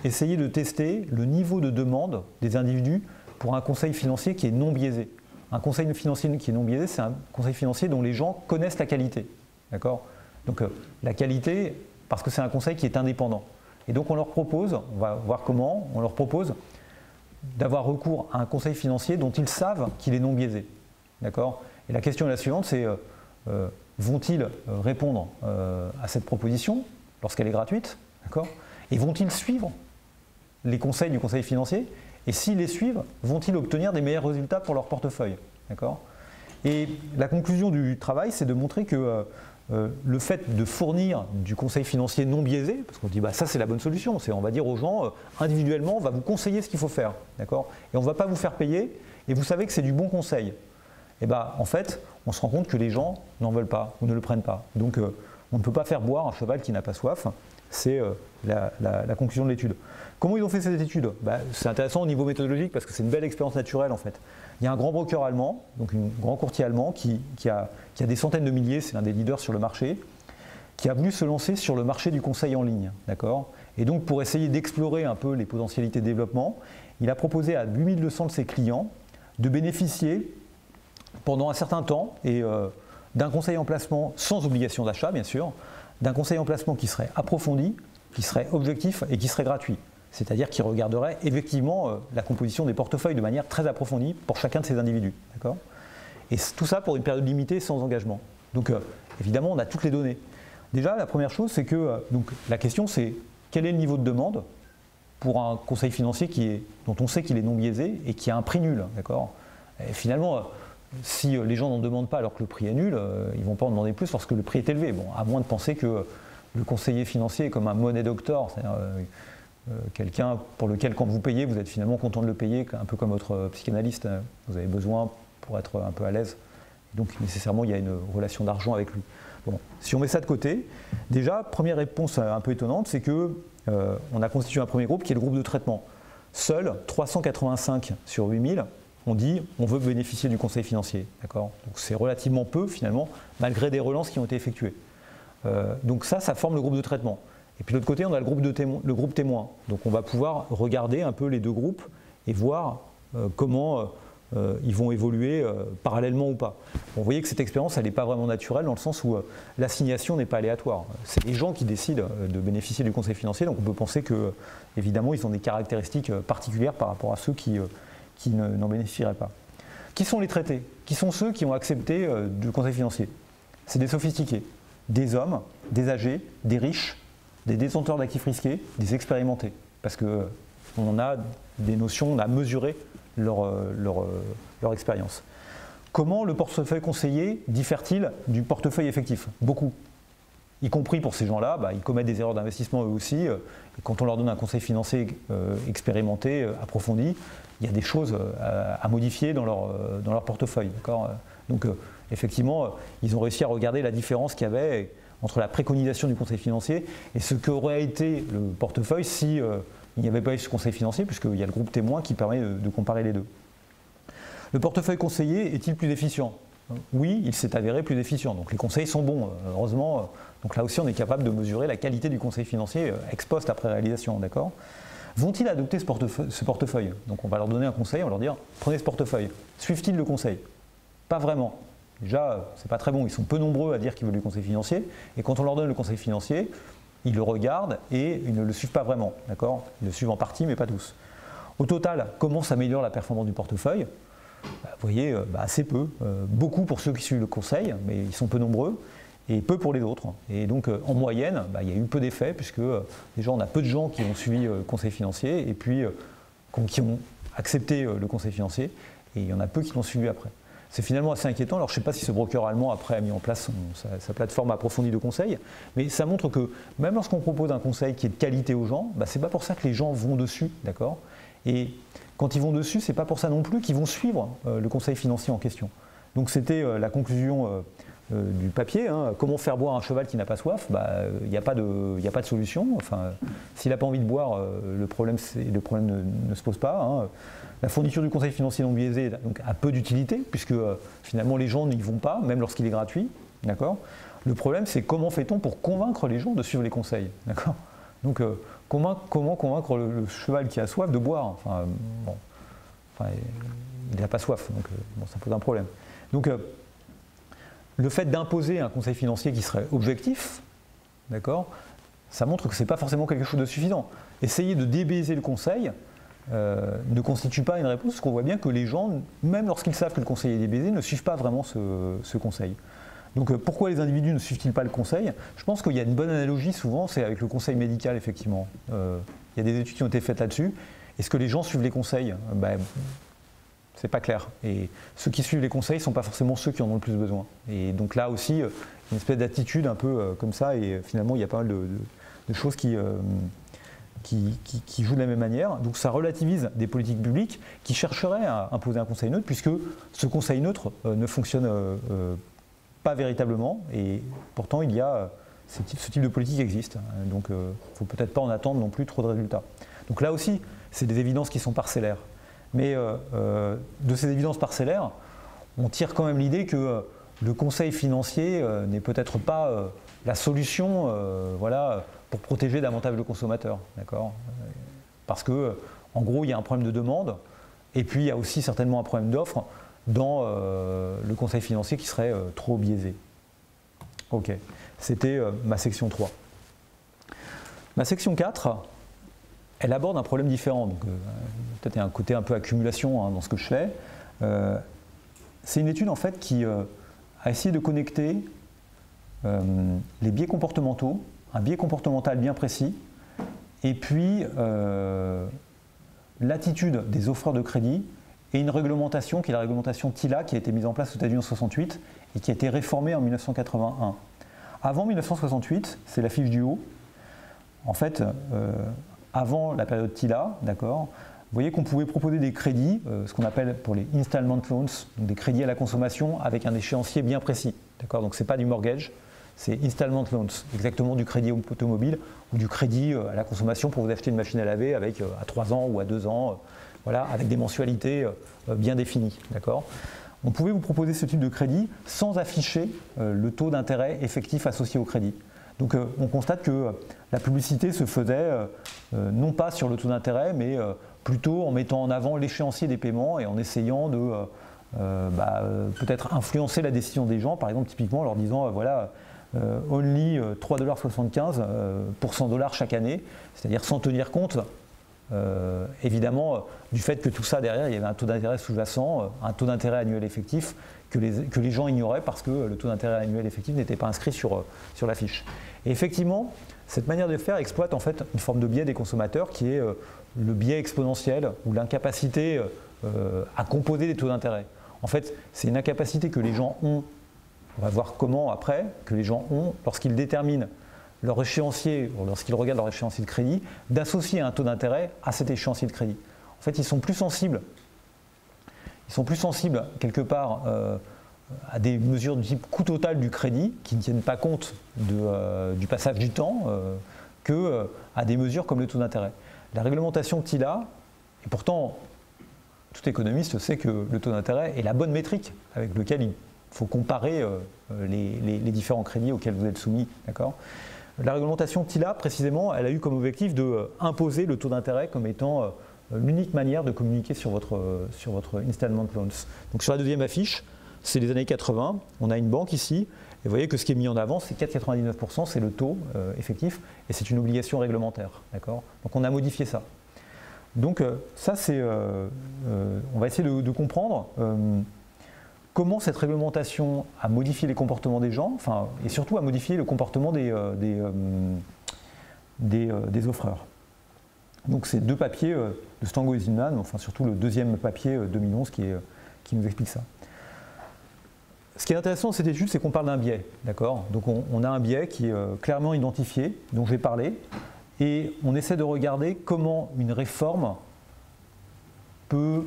essayé de tester le niveau de demande des individus pour un conseil financier qui est non biaisé. Un conseil financier qui est non biaisé, c'est un conseil financier dont les gens connaissent la qualité. D'accord ? Donc la qualité, parce que c'est un conseil qui est indépendant. Et donc on leur propose, on va voir comment, on leur propose d'avoir recours à un conseil financier dont ils savent qu'il est non biaisé. D'accord ? Et la question est la suivante, c'est vont-ils répondre à cette proposition lorsqu'elle est gratuite, d'accord ? Et vont-ils suivre les conseils du conseil financier? Et s'ils les suivent, vont-ils obtenir des meilleurs résultats pour leur portefeuille? D'accord? Et la conclusion du travail, c'est de montrer que le fait de fournir du conseil financier non biaisé, parce qu'on dit bah, ça c'est la bonne solution, c'est on va dire aux gens individuellement, on va vous conseiller ce qu'il faut faire, d'accord? Et on ne va pas vous faire payer, et vous savez que c'est du bon conseil. Et bah, en fait, on se rend compte que les gens n'en veulent pas ou ne le prennent pas. Donc on ne peut pas faire boire un cheval qui n'a pas soif, c'est la conclusion de l'étude. Comment ils ont fait cette étude? Bah, c'est intéressant au niveau méthodologique parce que c'est une belle expérience naturelle en fait. Il y a un grand broker allemand, donc un grand courtier allemand qui a des centaines de milliers, c'est l'un des leaders sur le marché, qui a voulu se lancer sur le marché du conseil en ligne. D'accord? Et donc pour essayer d'explorer un peu les potentialités de développement, il a proposé à 8200 de ses clients de bénéficier pendant un certain temps d'un conseil en placement sans obligation d'achat bien sûr, d'un conseil en placement qui serait approfondi, qui serait objectif et qui serait gratuit. C'est-à-dire qui regarderait effectivement la composition des portefeuilles de manière très approfondie pour chacun de ces individus. Et tout ça pour une période limitée sans engagement. Donc évidemment, on a toutes les données. Déjà, la première chose, c'est que donc, la question, c'est quel est le niveau de demande pour un conseil financier dont on sait qu'il est non biaisé et qui a un prix nul. Et finalement, si les gens n'en demandent pas alors que le prix est nul, ils ne vont pas en demander plus parce que le prix est élevé. Bon, à moins de penser que le conseiller financier est comme un money doctor, c'est-à-dire quelqu'un pour lequel quand vous payez, vous êtes finalement content de le payer, un peu comme votre psychanalyste, vous avez besoin pour être un peu à l'aise. Donc nécessairement, il y a une relation d'argent avec lui. Bon, si on met ça de côté, déjà, première réponse un peu étonnante, c'est qu'on a constitué un premier groupe qui est le groupe de traitement. Seuls 385 sur 8000 ont dit on veut bénéficier du conseil financier. Donc c'est relativement peu finalement, malgré des relances qui ont été effectuées. Donc ça forme le groupe de traitement. Et puis de l'autre côté, on a le groupe témoin. Donc on va pouvoir regarder un peu les deux groupes et voir comment ils vont évoluer parallèlement ou pas. Bon, vous voyez que cette expérience, elle n'est pas vraiment naturelle dans le sens où l'assignation n'est pas aléatoire. C'est les gens qui décident de bénéficier du conseil financier, donc on peut penser que, évidemment, ils ont des caractéristiques particulières par rapport à ceux qui n'en bénéficieraient pas. Qui sont les traités? Qui sont ceux qui ont accepté du conseil financier? C'est des sophistiqués, des hommes, des âgés, des riches, des détenteurs d'actifs risqués, des expérimentés. Parce qu'on a des notions, on a mesuré leur expérience. Comment le portefeuille conseillé diffère-t-il du portefeuille effectif? Beaucoup. Y compris pour ces gens-là, ils commettent des erreurs d'investissement eux aussi. Et quand on leur donne un conseil financier expérimenté, approfondi, il y a des choses à modifier dans leur portefeuille. Donc effectivement, ils ont réussi à regarder la différence qu'il y avait entre la préconisation du conseil financier et ce qu'aurait été le portefeuille si il n'y avait pas eu ce conseil financier, puisqu'il y a le groupe témoin qui permet de comparer les deux. Le portefeuille conseillé est-il plus efficient? Oui, il s'est avéré plus efficient. Donc les conseils sont bons, heureusement. Donc là aussi, on est capable de mesurer la qualité du conseil financier ex post après réalisation, d'accord? Vont-ils adopter ce portefeuille? Donc on va leur donner un conseil, on va leur dire prenez ce portefeuille. Suivent-ils le conseil? Pas vraiment. Déjà, c'est pas très bon, ils sont peu nombreux à dire qu'ils veulent du conseil financier. Et quand on leur donne le conseil financier, ils le regardent et ils ne le suivent pas vraiment, d'accord? Ils le suivent en partie, mais pas tous. Au total, comment s'améliore la performance du portefeuille? Vous voyez, assez peu. Beaucoup pour ceux qui suivent le conseil, mais ils sont peu nombreux, et peu pour les autres. Et donc, en moyenne, il y a eu peu d'effets, puisque déjà, on a peu de gens qui ont suivi le conseil financier, et puis qui ont accepté le conseil financier, et il y en a peu qui l'ont suivi après. C'est finalement assez inquiétant. Alors je ne sais pas si ce broker allemand après a mis en place sa plateforme approfondie de conseil, mais ça montre que même lorsqu'on propose un conseil qui est de qualité aux gens, c'est pas pour ça que les gens vont dessus, d'accord? Et quand ils vont dessus, c'est pas pour ça non plus qu'ils vont suivre le conseil financier en question. Donc c'était la conclusion du papier. Comment faire boire un cheval qui n'a pas soif? Il n'y a pas de solution. Enfin, s'il n'a pas envie de boire, le problème ne se pose pas. La fourniture du conseil financier non biaisé donc, a peu d'utilité, puisque finalement les gens n'y vont pas, même lorsqu'il est gratuit. Le problème, c'est comment fait-on pour convaincre les gens de suivre les conseils. Donc, comment convaincre le cheval qui a soif de boire? Il n'a pas soif, donc ça pose un problème. Donc, le fait d'imposer un conseil financier qui serait objectif, ça montre que ce n'est pas forcément quelque chose de suffisant. Essayer de débiaiser le conseil ne constitue pas une réponse, parce qu'on voit bien que les gens, même lorsqu'ils savent que le conseil est débiaisé, ne suivent pas vraiment ce conseil. Donc pourquoi les individus ne suivent-ils pas le conseil? Je pense qu'il y a une bonne analogie souvent, c'est avec le conseil médical effectivement. Il y a des études qui ont été faites là-dessus, Est-ce que les gens suivent les conseils? C'est pas clair. Et ceux qui suivent les conseils ne sont pas forcément ceux qui en ont le plus besoin. Et donc là aussi, une espèce d'attitude un peu comme ça, et finalement, il y a pas mal de choses qui jouent de la même manière. Donc ça relativise des politiques publiques qui chercheraient à imposer un conseil neutre, puisque ce conseil neutre ne fonctionne pas véritablement, et pourtant il y a ce type de politique existe. Donc il ne faut peut-être pas en attendre non plus trop de résultats. Donc là aussi, c'est des évidences qui sont parcellaires. Mais de ces évidences parcellaires, on tire quand même l'idée que le conseil financier n'est peut-être pas la solution pour protéger davantage le consommateur. Parce que, en gros, il y a un problème de demande, et puis il y a aussi certainement un problème d'offre dans le conseil financier qui serait trop biaisé. Ok, c'était ma section 3. Ma section 4, elle aborde un problème différent. Donc, peut-être il y a un côté un peu accumulation dans ce que je fais. C'est une étude en fait qui a essayé de connecter les biais comportementaux, un biais comportemental bien précis, et puis l'attitude des offreurs de crédit et une réglementation qui est la réglementation TILA qui a été mise en place aux États-Unis en 1968 et qui a été réformée en 1981. Avant 1968, c'est la fiche du haut. En fait, avant la période TILA, vous voyez qu'on pouvait proposer des crédits, ce qu'on appelle pour les installment loans, donc des crédits à la consommation avec un échéancier bien précis. Donc ce n'est pas du mortgage, c'est installment loans, exactement du crédit automobile ou du crédit à la consommation pour vous acheter une machine à laver avec à 3 ans ou à 2 ans, avec des mensualités bien définies. On pouvait vous proposer ce type de crédit sans afficher le taux d'intérêt effectif associé au crédit. Donc on constate que la publicité se faisait non pas sur le taux d'intérêt, mais plutôt en mettant en avant l'échéancier des paiements et en essayant de peut-être influencer la décision des gens, par exemple typiquement en leur disant only 3,75 $ pour 100 $ chaque année, c'est-à-dire sans tenir compte évidemment du fait que tout ça derrière il y avait un taux d'intérêt sous-jacent, un taux d'intérêt annuel effectif que les gens ignoraient parce que le taux d'intérêt annuel effectif n'était pas inscrit sur la fiche. Et effectivement, cette manière de faire exploite en fait une forme de biais des consommateurs qui est le biais exponentiel ou l'incapacité à composer des taux d'intérêt. En fait, c'est une incapacité que les gens ont, on va voir comment après, que les gens ont lorsqu'ils déterminent leur échéancier, ou lorsqu'ils regardent leur échéancier de crédit, d'associer un taux d'intérêt à cet échéancier de crédit. En fait, ils sont plus sensibles quelque part à des mesures du type coût total du crédit qui ne tiennent pas compte du passage du temps qu'à des mesures comme le taux d'intérêt. La réglementation TILA, et pourtant tout économiste sait que le taux d'intérêt est la bonne métrique avec laquelle il faut comparer les différents crédits auxquels vous êtes soumis. La réglementation TILA, précisément, elle a eu comme objectif d'imposer le taux d'intérêt comme étant l'unique manière de communiquer sur votre installment loans. Donc sur la deuxième affiche, c'est les années 80, on a une banque ici, et vous voyez que ce qui est mis en avant, c'est 4,99%, c'est le taux effectif, et c'est une obligation réglementaire. Donc on a modifié ça. Donc ça, on va essayer de comprendre comment cette réglementation a modifié les comportements des gens, et surtout a modifié le comportement des offreurs. Donc c'est deux papiers de Stango et Zillman, surtout le deuxième papier 2011 qui nous explique ça. Ce qui est intéressant dans cette étude, c'est qu'on parle d'un biais. Donc on a un biais qui est clairement identifié, dont j'ai parlé, et on essaie de regarder comment une réforme peut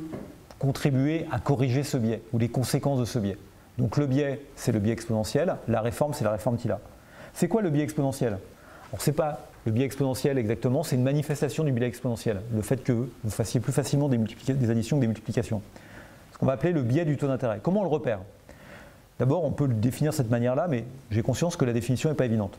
contribuer à corriger ce biais, ou les conséquences de ce biais. Donc le biais, c'est le biais exponentiel, la réforme, c'est la réforme TILA. C'est quoi le biais exponentiel? Alors c'est pas le biais exponentiel exactement, c'est une manifestation du biais exponentiel, le fait que vous fassiez plus facilement des additions que des multiplications. Ce qu'on va appeler le biais du taux d'intérêt. Comment on le repère? D'abord, on peut le définir de cette manière-là, mais j'ai conscience que la définition n'est pas évidente.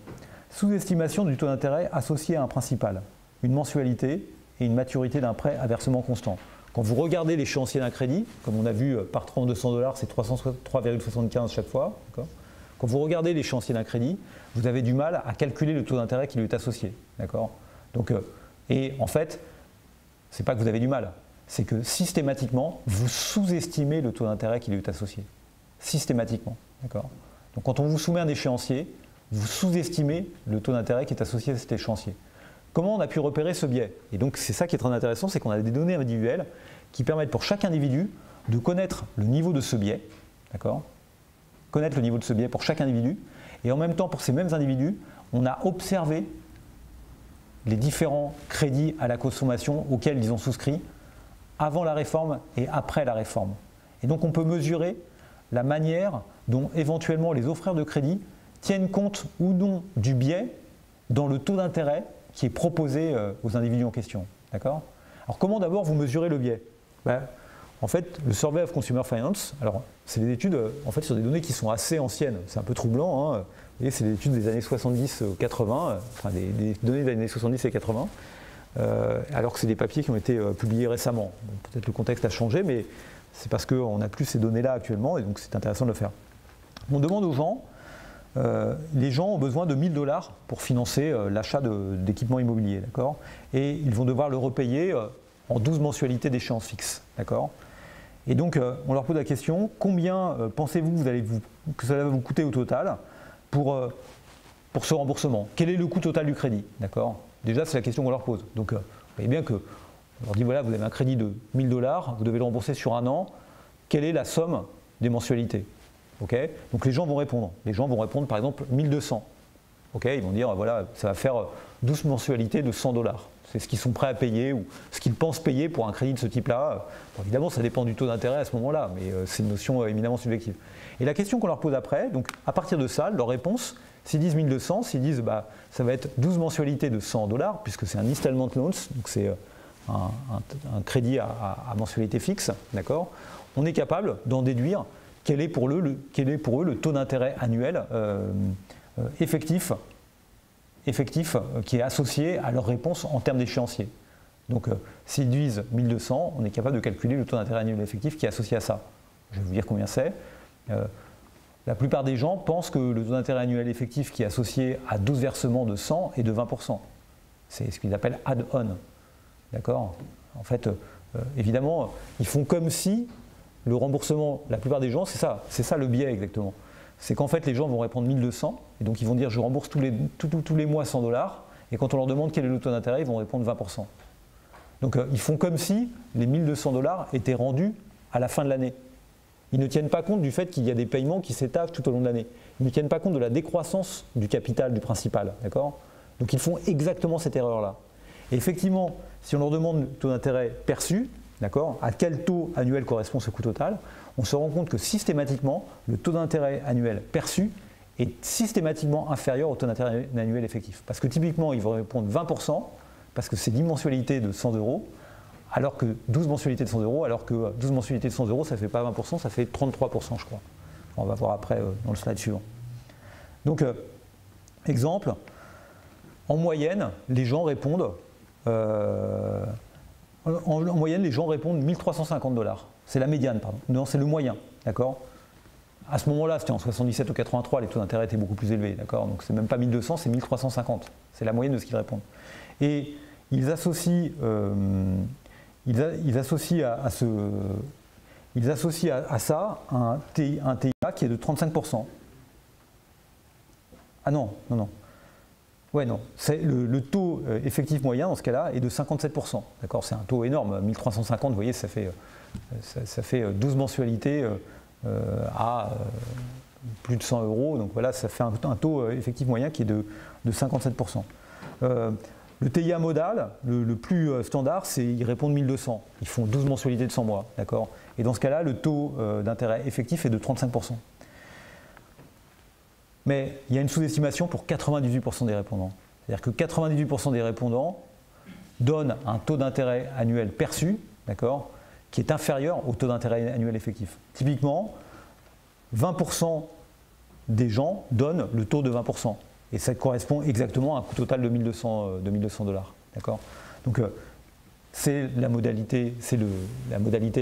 Sous-estimation du taux d'intérêt associé à un principal, une mensualité et une maturité d'un prêt à versement constant. Quand vous regardez l'échéancier d'un crédit, comme on a vu par 3200 $, c'est 3,75 chaque fois. Quand vous regardez l'échéancier d'un crédit, vous avez du mal à calculer le taux d'intérêt qui lui est associé. Donc, et en fait, ce n'est pas que vous avez du mal, c'est que systématiquement, vous sous-estimez le taux d'intérêt qui lui est associé. Systématiquement. Donc quand on vous soumet un échéancier, vous sous-estimez le taux d'intérêt qui est associé à cet échéancier. comment on a pu repérer ce biais? Et donc c'est ça qui est très intéressant, c'est qu'on a des données individuelles qui permettent pour chaque individu de connaître le niveau de ce biais, d'accord? Connaître le niveau de ce biais pour chaque individu, et en même temps pour ces mêmes individus, on a observé les différents crédits à la consommation auxquels ils ont souscrit avant la réforme et après la réforme. Et donc on peut mesurer la manière dont éventuellement les offreurs de crédit tiennent compte ou non du biais dans le taux d'intérêt qui est proposé aux individus en question. D'accord? Alors comment d'abord vous mesurez le biais? En fait, le Survey of Consumer Finance, alors c'est des études en fait, sur des données qui sont assez anciennes, c'est un peu troublant, hein. Vous voyez, c'est des études des années 70-80, enfin des données des années 70 et 80, alors que c'est des papiers qui ont été publiés récemment. Bon, peut-être le contexte a changé, mais c'est parce qu'on n'a plus ces données-là actuellement, et donc c'est intéressant de le faire. On demande aux gens, les gens ont besoin de 1 000 $ pour financer l'achat d'équipements immobiliers, d'accord? Et ils vont devoir le repayer en 12 mensualités d'échéance fixe, d'accord? Et donc, on leur pose la question, combien pensez-vous que ça va vous coûter au total pour ce remboursement? Quel est le coût total du crédit, d'accord? Déjà, c'est la question qu'on leur pose. Donc, vous voyez bien qu'on leur dit, voilà, vous avez un crédit de 1 000 $, vous devez le rembourser sur un an, quelle est la somme des mensualités? Okay, donc les gens vont répondre. Les gens vont répondre par exemple 1 200. Okay, ils vont dire, voilà, ça va faire 12 mensualités de 100 $. C'est ce qu'ils sont prêts à payer ou ce qu'ils pensent payer pour un crédit de ce type-là. Bon, évidemment, ça dépend du taux d'intérêt à ce moment-là, mais c'est une notion éminemment subjective. Et la question qu'on leur pose après, donc à partir de ça, leur réponse, s'ils disent 1 200, s'ils disent ça va être 12 mensualités de 100 $, puisque c'est un installment loans, donc c'est un crédit à mensualité fixe, d'accord? On est capable d'en déduire quel est pour eux le taux d'intérêt annuel effectif qui est associé à leur réponse en termes d'échéancier. Donc s'ils disent 1 200, on est capable de calculer le taux d'intérêt annuel effectif qui est associé à ça. Je vais vous dire combien c'est. La plupart des gens pensent que le taux d'intérêt annuel effectif qui est associé à 12 versements de 100 est de 20%. C'est ce qu'ils appellent add-on. D'accord? En fait, évidemment, ils font comme si le remboursement, la plupart des gens, c'est ça le biais exactement. C'est qu'en fait les gens vont répondre 1 200 et donc ils vont dire je rembourse tous les mois 100 $, et quand on leur demande quel est le taux d'intérêt, ils vont répondre 20%. Donc ils font comme si les 1 200 $ étaient rendus à la fin de l'année. Ils ne tiennent pas compte du fait qu'il y a des paiements qui s'étalent tout au long de l'année. Ils ne tiennent pas compte de la décroissance du capital, du principal. D'accord? Donc ils font exactement cette erreur-là. Et effectivement, si on leur demande le taux d'intérêt perçu, d'accord, à quel taux annuel correspond ce coût total, on se rend compte que systématiquement, le taux d'intérêt annuel perçu est systématiquement inférieur au taux d'intérêt annuel effectif. Parce que typiquement, ils vont répondre 20%, parce que c'est 10 mensualités de 100 €, alors que 12 mensualités de 100 €, alors que 12 mensualités de 100 €, ça ne fait pas 20%, ça fait 33%, je crois. On va voir après dans le slide suivant. Donc, exemple, en moyenne, les gens répondent... En moyenne, les gens répondent 1 350 $. C'est la médiane, pardon. Non, c'est le moyen, d'accord? À ce moment-là, c'était en 77 ou 83, les taux d'intérêt étaient beaucoup plus élevés, d'accord? Donc c'est même pas 1 200, c'est 1 350. C'est la moyenne de ce qu'ils répondent. Et ils associent, à ça un TIA qui est de 35%. Ah non. Ouais, non. Le taux effectif moyen dans ce cas-là est de 57%. D'accord, c'est un taux énorme. 1 350, vous voyez, ça fait 12 mensualités à plus de 100 €. Donc voilà, ça fait un taux effectif moyen qui est de 57%. Le TIA modal, le plus standard, c'est ils répondent 1 200. Ils font 12 mensualités de 100 mois. D'accord. Et dans ce cas-là, le taux d'intérêt effectif est de 35%. Mais il y a une sous-estimation pour 98% des répondants. C'est-à-dire que 98% des répondants donnent un taux d'intérêt annuel perçu, d'accord, qui est inférieur au taux d'intérêt annuel effectif. Typiquement, 20% des gens donnent le taux de 20%. Et ça correspond exactement à un coût total de 1 200 $. D'accord. Donc c'est la modalité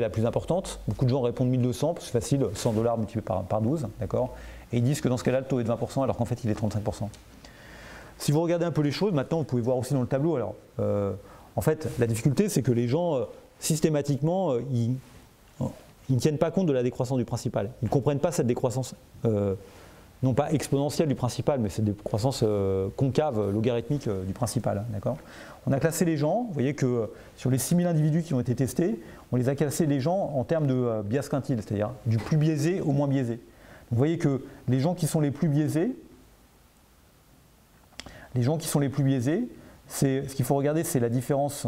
la plus importante. Beaucoup de gens répondent 1 200, c'est facile, 100 $ multiplié par 12, d'accord. Et ils disent que dans ce cas-là, le taux est de 20%, alors qu'en fait, il est 35%. Si vous regardez un peu les choses, maintenant, vous pouvez voir aussi dans le tableau. Alors, en fait, la difficulté, c'est que les gens, systématiquement, ils ne tiennent pas compte de la décroissance du principal. Ils ne comprennent pas cette décroissance non pas exponentielles du principal, mais c'est des croissances concaves, logarithmiques du principal. D'accord. On a classé les gens, vous voyez que sur les 6000 individus qui ont été testés, on les a classés les gens en termes de bias quintile, c'est-à-dire du plus biaisé au moins biaisé. Donc, vous voyez que les gens qui sont les plus biaisés, ce qu'il faut regarder, c'est la différence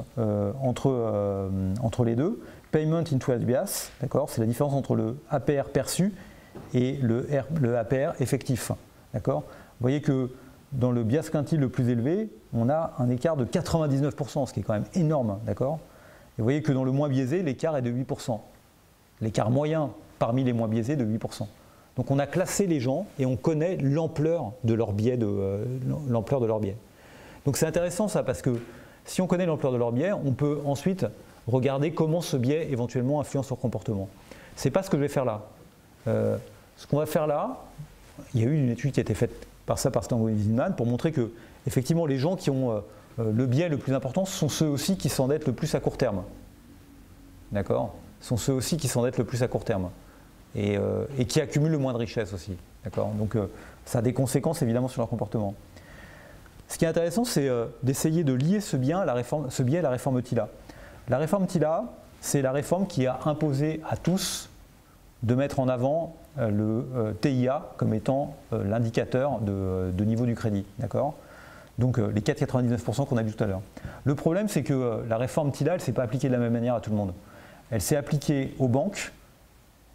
entre les deux. Payment Interest Bias, d'accord, c'est la différence entre le APR perçu et le APR effectif. D'accord. Vous voyez que dans le bias quintile le plus élevé, on a un écart de 99%, ce qui est quand même énorme. D'accord. Et vous voyez que dans le moins biaisé, l'écart est de 8%. L'écart moyen parmi les moins biaisés de 8%. Donc on a classé les gens et on connaît l'ampleur de leur biais. Donc c'est intéressant ça, parce que si on connaît l'ampleur de leur biais, on peut ensuite regarder comment ce biais éventuellement influence leur comportement. Ce n'est pas ce que je vais faire là. Ce qu'on va faire là, il y a eu une étude qui a été faite par Stango et Zinman pour montrer que effectivement les gens qui ont le biais le plus important sont ceux aussi qui s'endettent le plus à court terme. D'accord ? Sont ceux aussi qui s'endettent le plus à court terme et qui accumulent le moins de richesse aussi. D'accord ? Donc ça a des conséquences évidemment sur leur comportement. Ce qui est intéressant, c'est d'essayer de lier ce biais à la réforme TILA. La réforme TILA, c'est la réforme qui a imposé à tous de mettre en avant le TIA comme étant l'indicateur de niveau du crédit. D'accord ? Donc les 4,99% qu'on a vu tout à l'heure. Le problème, c'est que la réforme TILA, elle ne s'est pas appliquée de la même manière à tout le monde. Elle s'est appliquée aux banques,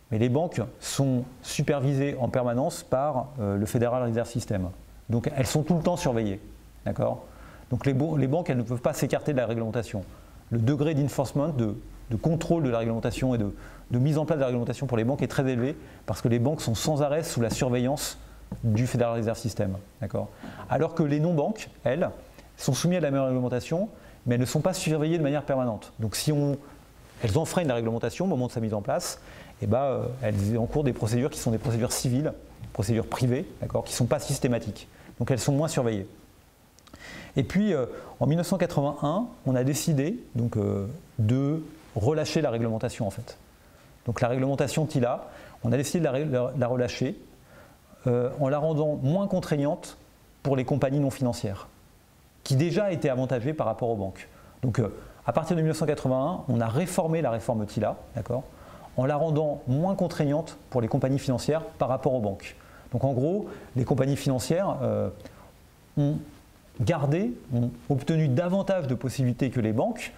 mais les banques sont supervisées en permanence par le Federal Reserve System. Donc elles sont tout le temps surveillées. D'accord ? Donc les banques, elles ne peuvent pas s'écarter de la réglementation. Le degré d'enforcement, de contrôle de la réglementation et de mise en place de la réglementation pour les banques est très élevé parce que les banques sont sans arrêt sous la surveillance du Federal Reserve System. D'accord ? Alors que les non-banques, elles, sont soumises à la même réglementation, mais elles ne sont pas surveillées de manière permanente. Donc si elles enfreignent la réglementation au moment de sa mise en place, eh ben, elles encourent des procédures qui sont des procédures civiles, procédures privées, d'accord, qui ne sont pas systématiques. Donc elles sont moins surveillées. Et puis, en 1981, on a décidé donc, de relâcher la réglementation, en fait. Donc la réglementation TILA, on a décidé de la relâcher en la rendant moins contraignante pour les compagnies non financières, qui déjà étaient avantagées par rapport aux banques. Donc, à partir de 1981, on a réformé la réforme TILA, d'accord, en la rendant moins contraignante pour les compagnies financières par rapport aux banques. Donc, en gros, les compagnies financières ont obtenu davantage de possibilités que les banques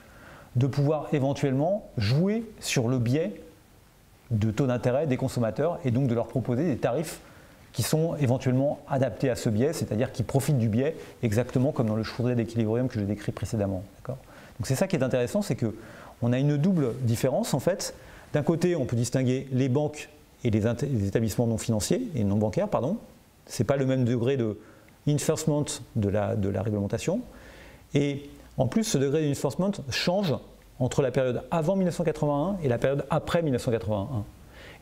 de pouvoir éventuellement jouer sur le biais de taux d'intérêt des consommateurs et donc de leur proposer des tarifs qui sont éventuellement adaptés à ce biais, c'est-à-dire qui profitent du biais exactement comme dans le chaudret d'équilibrium que j'ai décrit précédemment. Donc c'est ça qui est intéressant, c'est qu'on a une double différence en fait. D'un côté, on peut distinguer les banques et les établissements non financiers et non bancaires, pardon. Ce n'est pas le même degré de enforcement de la réglementation. Et en plus, ce degré d'enforcement change entre la période avant 1981 et la période après 1981.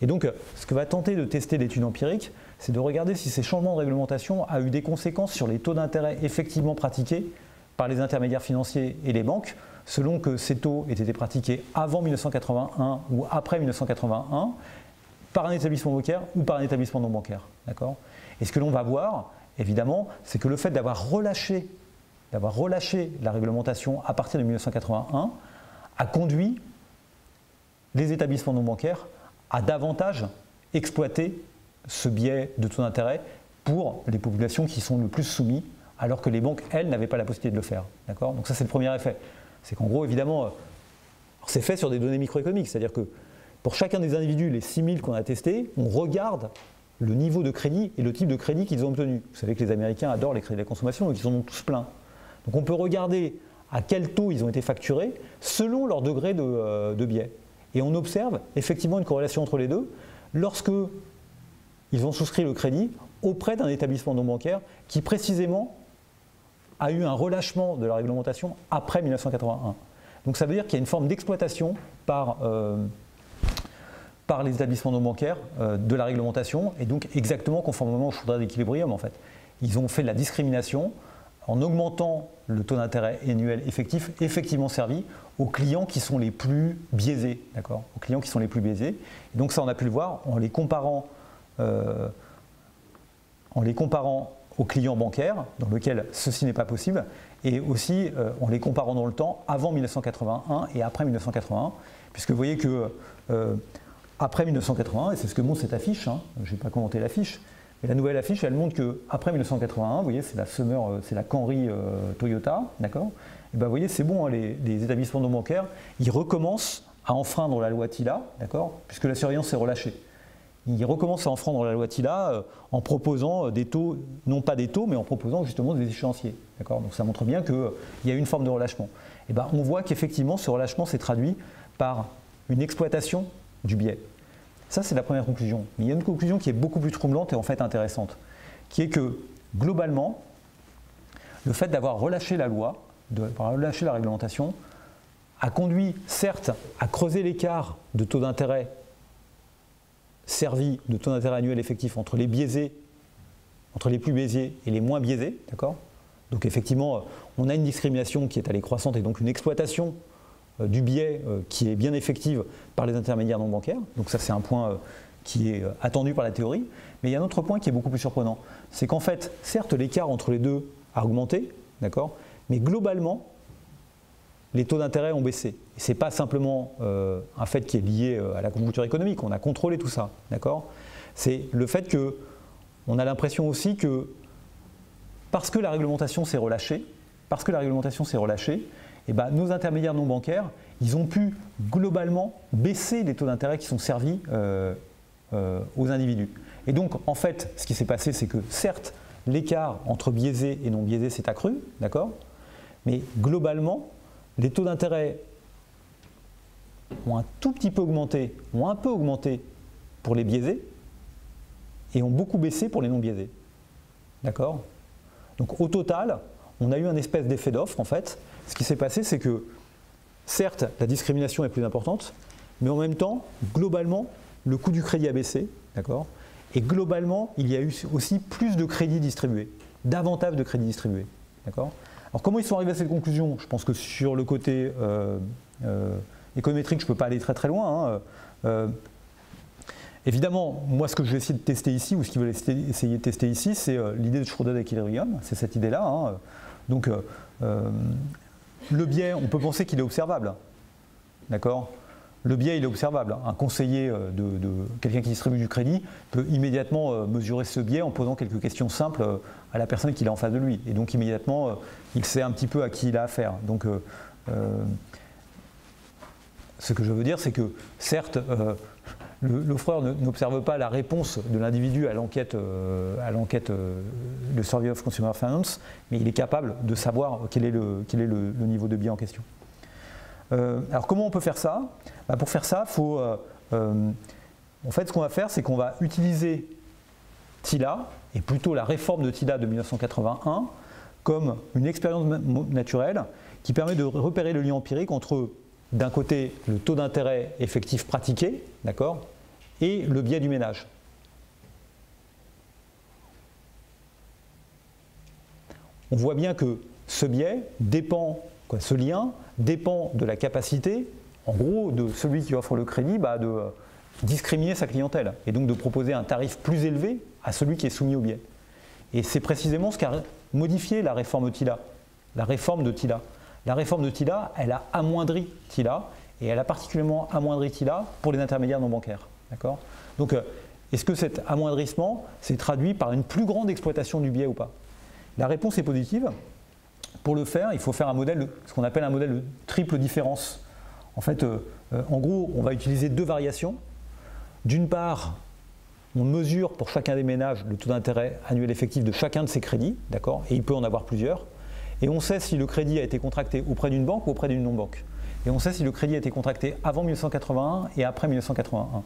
Et donc, ce que va tenter de tester l'étude empirique, c'est de regarder si ces changements de réglementation ont eu des conséquences sur les taux d'intérêt effectivement pratiqués par les intermédiaires financiers et les banques, selon que ces taux aient été pratiqués avant 1981 ou après 1981, par un établissement bancaire ou par un établissement non bancaire. D'accord ? Et ce que l'on va voir, évidemment, c'est que le fait d'avoir relâché la réglementation à partir de 1981 a conduit les établissements non bancaires à davantage exploiter ce biais de taux d'intérêt pour les populations qui sont le plus soumises, alors que les banques, elles, n'avaient pas la possibilité de le faire. D'accord ? Donc ça, c'est le premier effet. C'est qu'en gros, évidemment, c'est fait sur des données microéconomiques, c'est-à-dire que pour chacun des individus, les 6000 qu'on a testés, on regarde le niveau de crédit et le type de crédit qu'ils ont obtenu. Vous savez que les Américains adorent les crédits de la consommation, donc ils en ont tous plein. Donc on peut regarder à quel taux ils ont été facturés selon leur degré de biais. Et on observe effectivement une corrélation entre les deux lorsque ils ont souscrit le crédit auprès d'un établissement non bancaire qui précisément a eu un relâchement de la réglementation après 1981. Donc ça veut dire qu'il y a une forme d'exploitation par les établissements non bancaires de la réglementation et donc exactement conformément au chaudret d'équilibrium en fait. Ils ont fait de la discrimination en augmentant le taux d'intérêt annuel effectif effectivement servi aux clients qui sont les plus biaisés, d'accord ? Aux clients qui sont les plus biaisés. Et donc ça, on a pu le voir en les comparant en les comparant aux clients bancaires, dans lequel ceci n'est pas possible, et aussi en les comparant dans le temps avant 1981 et après 1981, puisque vous voyez que après 1981, et c'est ce que montre cette affiche, hein, je ne vais pas commenter l'affiche, mais la nouvelle affiche, elle montre qu'après 1981, vous voyez, c'est la Summer, c'est la Camry Toyota, d'accord? Et ben, vous voyez, c'est bon, hein, les établissements non bancaires, ils recommencent à enfreindre la loi TILA, d'accord? Puisque la surveillance est relâchée. Ils recommencent à enfreindre la loi TILA en proposant des taux, non pas des taux, mais en proposant justement des échéanciers, d'accord? Donc ça montre bien qu'il y a une forme de relâchement. Et ben, on voit qu'effectivement, ce relâchement s'est traduit par une exploitation du biais. Ça, c'est la première conclusion. Mais il y a une conclusion qui est beaucoup plus troublante et en fait intéressante, qui est que, globalement, le fait d'avoir relâché la loi, d'avoir relâché la réglementation, a conduit, certes, à creuser l'écart de taux d'intérêt servi, de taux d'intérêt annuel effectif entre les biaisés, entre les plus biaisés et les moins biaisés, d'accord? Donc effectivement, on a une discrimination qui est allée croissante et donc une exploitation du biais qui est bien effective par les intermédiaires non bancaires. Donc ça, c'est un point qui est attendu par la théorie. Mais il y a un autre point qui est beaucoup plus surprenant. C'est qu'en fait, certes, l'écart entre les deux a augmenté, d'accord, mais globalement, les taux d'intérêt ont baissé. Ce n'est pas simplement un fait qui est lié à la conjoncture économique, on a contrôlé tout ça, d'accord. C'est le fait qu'on a l'impression aussi que parce que la réglementation s'est relâchée, eh ben, nos intermédiaires non bancaires, ils ont pu globalement baisser les taux d'intérêt qui sont servis aux individus. Et donc, en fait, ce qui s'est passé, c'est que certes, l'écart entre biaisés et non biaisés s'est accru, d'accord, mais globalement, les taux d'intérêt ont un tout petit peu augmenté, ont un peu augmenté pour les biaisés et ont beaucoup baissé pour les non biaisés. D'accord? Donc au total, on a eu un espèce d'effet d'offre en fait. Ce qui s'est passé, c'est que certes, la discrimination est plus importante, mais en même temps, globalement, le coût du crédit a baissé, d'accord? Et globalement, il y a eu aussi plus de crédits distribués, davantage de crédits distribués, d'accord? Alors comment ils sont arrivés à cette conclusion? Je pense que sur le côté économétrique, je ne peux pas aller très très loin. Hein. Évidemment, moi ce que je vais essayer de tester ici, ou ce qu'ils veulent essayer de tester ici, c'est l'idée de Schroeder-Equilibrium, c'est cette idée-là. Hein. Donc le biais, on peut penser qu'il est observable, d'accord? Le biais, il est observable. Un conseiller de quelqu'un qui distribue du crédit peut immédiatement mesurer ce biais en posant quelques questions simples à la personne qu'il a en face de lui. Et donc immédiatement, il sait un petit peu à qui il a affaire. Donc ce que je veux dire, c'est que certes, l'offreur n'observe pas la réponse de l'individu à l'enquête de Survey of Consumer Finance, mais il est capable de savoir quel est le niveau de biais en question. Alors comment on peut faire ça? Pour faire ça, en fait, ce qu'on va faire, c'est qu'on va utiliser TILA, et plutôt la réforme de TILA de 1981, comme une expérience naturelle qui permet de repérer le lien empirique entre, d'un côté, le taux d'intérêt effectif pratiqué, d'accord, et le biais du ménage. On voit bien que ce biais dépend, ce lien dépend de la capacité, en gros, de celui qui offre le crédit, de discriminer sa clientèle et donc de proposer un tarif plus élevé à celui qui est soumis au biais. Et c'est précisément ce qu'a modifié la réforme TILA, la réforme de TILA. La réforme de TILA, elle a amoindri TILA et elle a particulièrement amoindri TILA pour les intermédiaires non bancaires. D'accord ? Donc, est-ce que cet amoindrissement s'est traduit par une plus grande exploitation du biais ou pas? La réponse est positive. Pour le faire, il faut faire un modèle, ce qu'on appelle un modèle de triple différence. En fait, en gros, on va utiliser deux variations. D'une part, on mesure pour chacun des ménages le taux d'intérêt annuel effectif de chacun de ces crédits, d'accord, et il peut en avoir plusieurs. Et on sait si le crédit a été contracté auprès d'une banque ou auprès d'une non-banque. Et on sait si le crédit a été contracté avant 1981 et après 1981.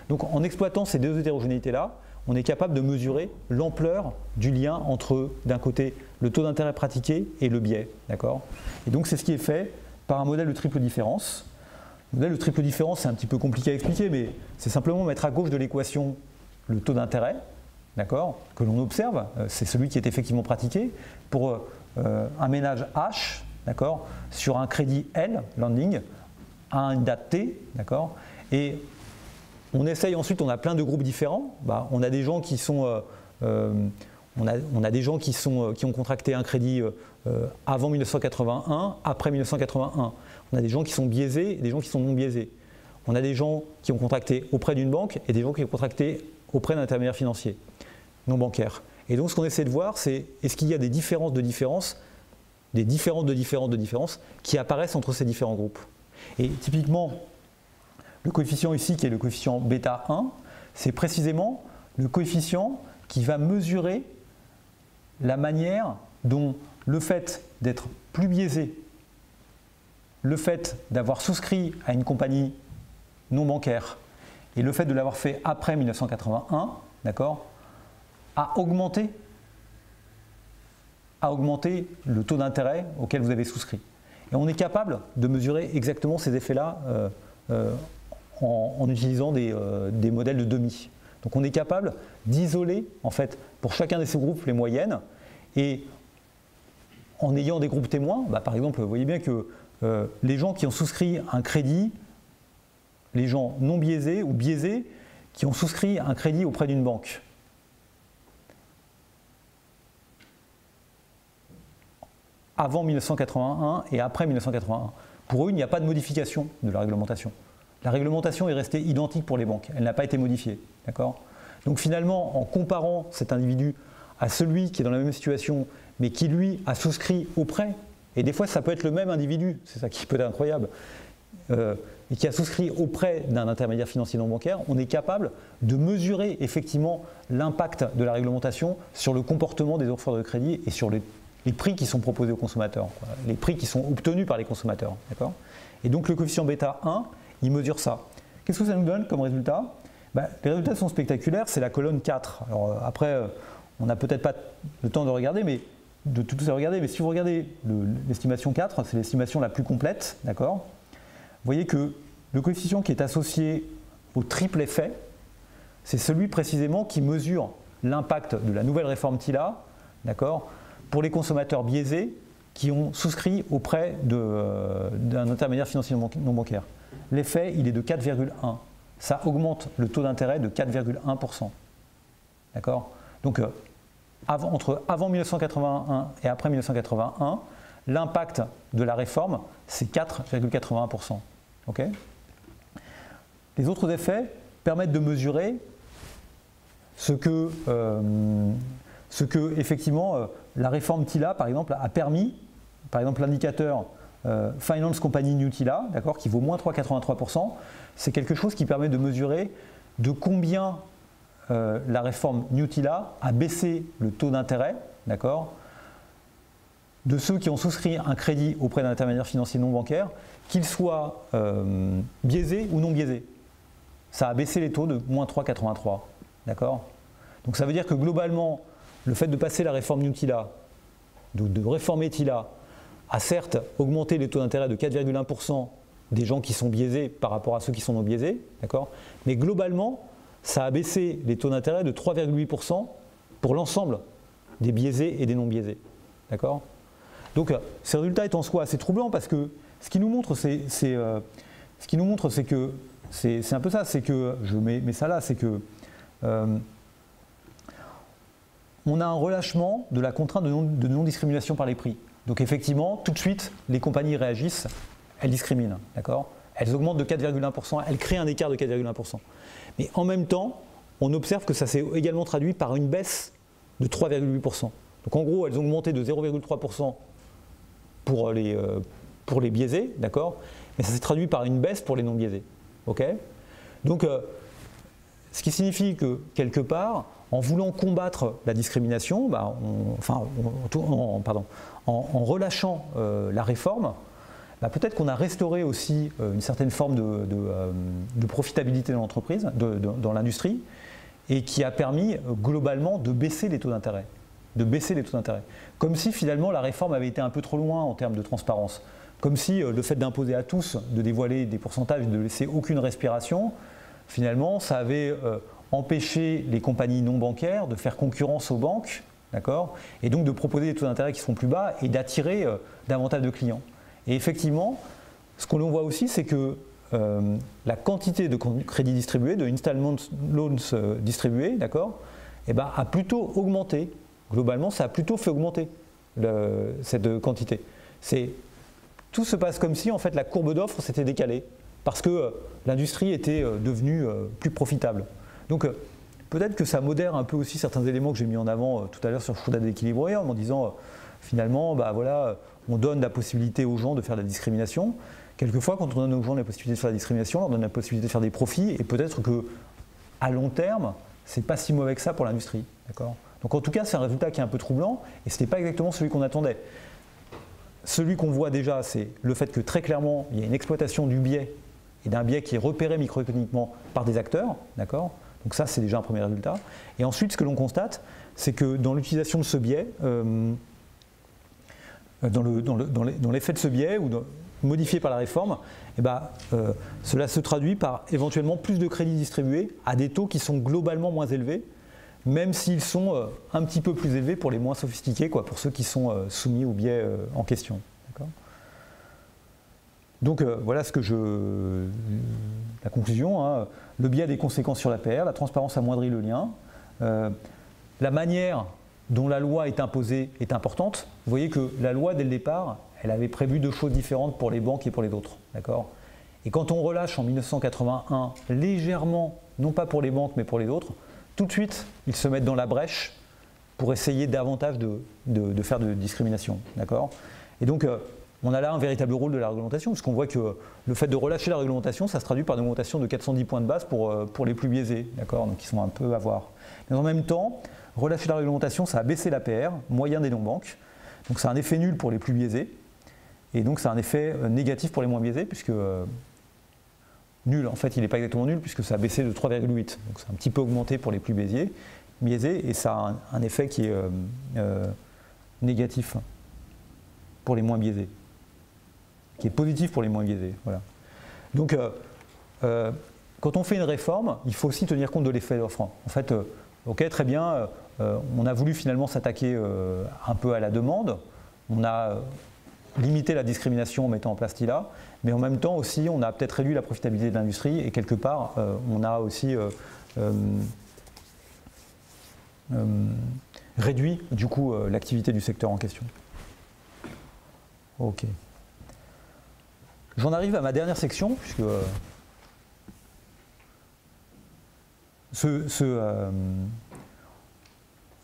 Donc en exploitant ces deux hétérogénéités-là, on est capable de mesurer l'ampleur du lien entre, d'un côté, le taux d'intérêt pratiqué et le biais. D'accord ? Et donc c'est ce qui est fait par un modèle de triple différence. Le modèle de triple différence, c'est un petit peu compliqué à expliquer, mais c'est simplement mettre à gauche de l'équation le taux d'intérêt, d'accord, que l'on observe, c'est celui qui est effectivement pratiqué, pour un ménage H, d'accord, sur un crédit L, lending, à une date T, d'accord, et on essaye ensuite, on a plein de groupes différents, on a des gens qui sont on a des gens qui ont contracté un crédit avant 1981, après 1981. On a des gens qui sont biaisés et des gens qui sont non biaisés. On a des gens qui ont contracté auprès d'une banque et des gens qui ont contracté auprès d'un intermédiaire financier non bancaire. Et donc ce qu'on essaie de voir, c'est est-ce qu'il y a des différences de différences, des différences de différences de différences qui apparaissent entre ces différents groupes. Et typiquement, le coefficient ici, qui est le coefficient bêta 1, c'est précisément le coefficient qui va mesurer la manière dont le fait d'être plus biaisé, le fait d'avoir souscrit à une compagnie non bancaire et le fait de l'avoir fait après 1981, d'accord, a augmenté le taux d'intérêt auquel vous avez souscrit. Et on est capable de mesurer exactement ces effets-là en utilisant des modèles de demi. Donc on est capable d'isoler en fait pour chacun de ces groupes les moyennes, et en ayant des groupes témoins, par exemple vous voyez bien que les gens qui ont souscrit un crédit, les gens non biaisés ou biaisés qui ont souscrit un crédit auprès d'une banque, avant 1981 et après 1981. Pour eux, il n'y a pas de modification de la réglementation. La réglementation est restée identique pour les banques, elle n'a pas été modifiée. D'accord ? Donc finalement, en comparant cet individu à celui qui est dans la même situation, mais qui lui a souscrit auprès, et des fois ça peut être le même individu, c'est ça qui peut être incroyable, et qui a souscrit auprès d'un intermédiaire financier non bancaire, on est capable de mesurer effectivement l'impact de la réglementation sur le comportement des offreurs de crédit et sur les prix qui sont proposés aux consommateurs, quoi, les prix qui sont obtenus par les consommateurs. D'accord ? Et donc le coefficient bêta 1, il mesure ça. Qu'est-ce que ça nous donne comme résultat ? Les résultats sont spectaculaires, c'est la colonne 4. Alors après, on n'a peut-être pas le temps de regarder, mais de tout ça regarder, mais si vous regardez l'estimation 4, c'est l'estimation la plus complète, d'accord ? Vous voyez que le coefficient qui est associé au triple effet, c'est celui précisément qui mesure l'impact de la nouvelle réforme TILA, d'accord, pour les consommateurs biaisés qui ont souscrit auprès d'un intermédiaire financier non bancaire. L'effet, il est de 4,1. Ça augmente le taux d'intérêt de 4,1%. D'accord ? Donc, entre avant 1981 et après 1981, l'impact de la réforme, c'est 4,81%. Okay ? Les autres effets permettent de mesurer ce que effectivement, la réforme TILA, par exemple, a permis. Par exemple, l'indicateur Finance Company New TILA, d'accord, qui vaut moins 3,83%, c'est quelque chose qui permet de mesurer de combien la réforme New TILA a baissé le taux d'intérêt, d'accord, de ceux qui ont souscrit un crédit auprès d'un intermédiaire financier non bancaire, qu'ils soient biaisés ou non biaisés. Ça a baissé les taux de moins 3,83, d'accord. Donc ça veut dire que globalement, le fait de passer la réforme New TILA, de réformer TILA, a certes augmenté les taux d'intérêt de 4,1% des gens qui sont biaisés par rapport à ceux qui sont non biaisés, d'accord, mais globalement, ça a baissé les taux d'intérêt de 3,8% pour l'ensemble des biaisés et des non biaisés, d'accord. Donc ce résultat est en soi assez troublant parce que ce qui nous montre, c'est que c'est un peu ça, c'est que, je mets ça là, c'est que on a un relâchement de la contrainte de non-discrimination par les prix. Donc effectivement, tout de suite, les compagnies réagissent, elles discriminent, d'accord ? Elles augmentent de 4,1%, elles créent un écart de 4,1%. Mais en même temps, on observe que ça s'est également traduit par une baisse de 3,8%. Donc en gros, elles ont augmenté de 0,3% pour les biaisés, d'accord ? Mais ça s'est traduit par une baisse pour les non biaisés. Okay ? Donc, ce qui signifie que, quelque part, en voulant combattre la discrimination, en relâchant la réforme, peut-être qu'on a restauré aussi une certaine forme de profitabilité dans l'entreprise, dans l'industrie, et qui a permis globalement de baisser les taux d'intérêt. Comme si finalement la réforme avait été un peu trop loin en termes de transparence. Comme si le fait d'imposer à tous, de dévoiler des pourcentages, de laisser aucune respiration, finalement ça avait empêché les compagnies non bancaires de faire concurrence aux banques, d'accord, et donc de proposer des taux d'intérêt qui sont plus bas et d'attirer davantage de clients. Et effectivement, ce que l'on voit aussi, c'est que la quantité de crédits distribués, de installment loans distribués, d'accord, eh ben, a plutôt augmenté. Globalement, ça a plutôt fait augmenter cette quantité. Tout se passe comme si en fait, la courbe d'offre s'était décalée parce que l'industrie était devenue plus profitable. Donc peut-être que ça modère un peu aussi certains éléments que j'ai mis en avant tout à l'heure sur Shouda d'Equilibrium en disant finalement, bah, voilà, on donne la possibilité aux gens de faire de la discrimination. Quelquefois, quand on donne aux gens la possibilité de faire de la discrimination, on leur donne la possibilité de faire des profits et peut-être qu'à long terme, c'est pas si mauvais que ça pour l'industrie. Donc en tout cas, c'est un résultat qui est un peu troublant et ce n'était pas exactement celui qu'on attendait. Celui qu'on voit déjà, c'est le fait que très clairement, il y a une exploitation du biais et d'un biais qui est repéré microéconomiquement par des acteurs. Donc ça, c'est déjà un premier résultat. Et ensuite, ce que l'on constate, c'est que dans l'utilisation de ce biais, dans l'effet de ce biais, ou modifié par la réforme, eh ben, cela se traduit par éventuellement plus de crédits distribués à des taux qui sont globalement moins élevés, même s'ils sont un petit peu plus élevés pour les moins sophistiqués, pour ceux qui sont soumis au biais en question. Donc voilà la conclusion. Hein. Le biais a des conséquences sur l'APR, la transparence amoindrit le lien. La manière dont la loi est imposée est importante. Vous voyez que la loi, dès le départ, elle avait prévu deux choses différentes pour les banques et pour les autres. Et quand on relâche en 1981 légèrement, non pas pour les banques mais pour les autres, tout de suite, ils se mettent dans la brèche pour essayer davantage de faire de discrimination. Et donc, on a là un véritable rôle de la réglementation, parce qu'on voit que le fait de relâcher la réglementation, ça se traduit par une augmentation de 410 points de base pour les plus biaisés, donc ils sont un peu à voir. Mais en même temps, relâcher la réglementation, ça a baissé l'APR, moyen des non-banques, donc c'est un effet nul pour les plus biaisés, et donc c'est un effet négatif pour les moins biaisés, puisque nul, en fait, il n'est pas exactement nul, puisque ça a baissé de 3,8, donc c'est un petit peu augmenté pour les plus biaisés, et ça a un effet qui est négatif pour les moins biaisés, qui est positif pour les moins biaisés. Voilà. Donc, quand on fait une réforme, il faut aussi tenir compte de l'effet d'offre. En fait, ok, très bien, on a voulu finalement s'attaquer un peu à la demande, on a limité la discrimination en mettant en place TILA, mais en même temps aussi, on a peut-être réduit la profitabilité de l'industrie et quelque part, on a aussi réduit du coup l'activité du secteur en question. Ok. J'en arrive à ma dernière section, puisque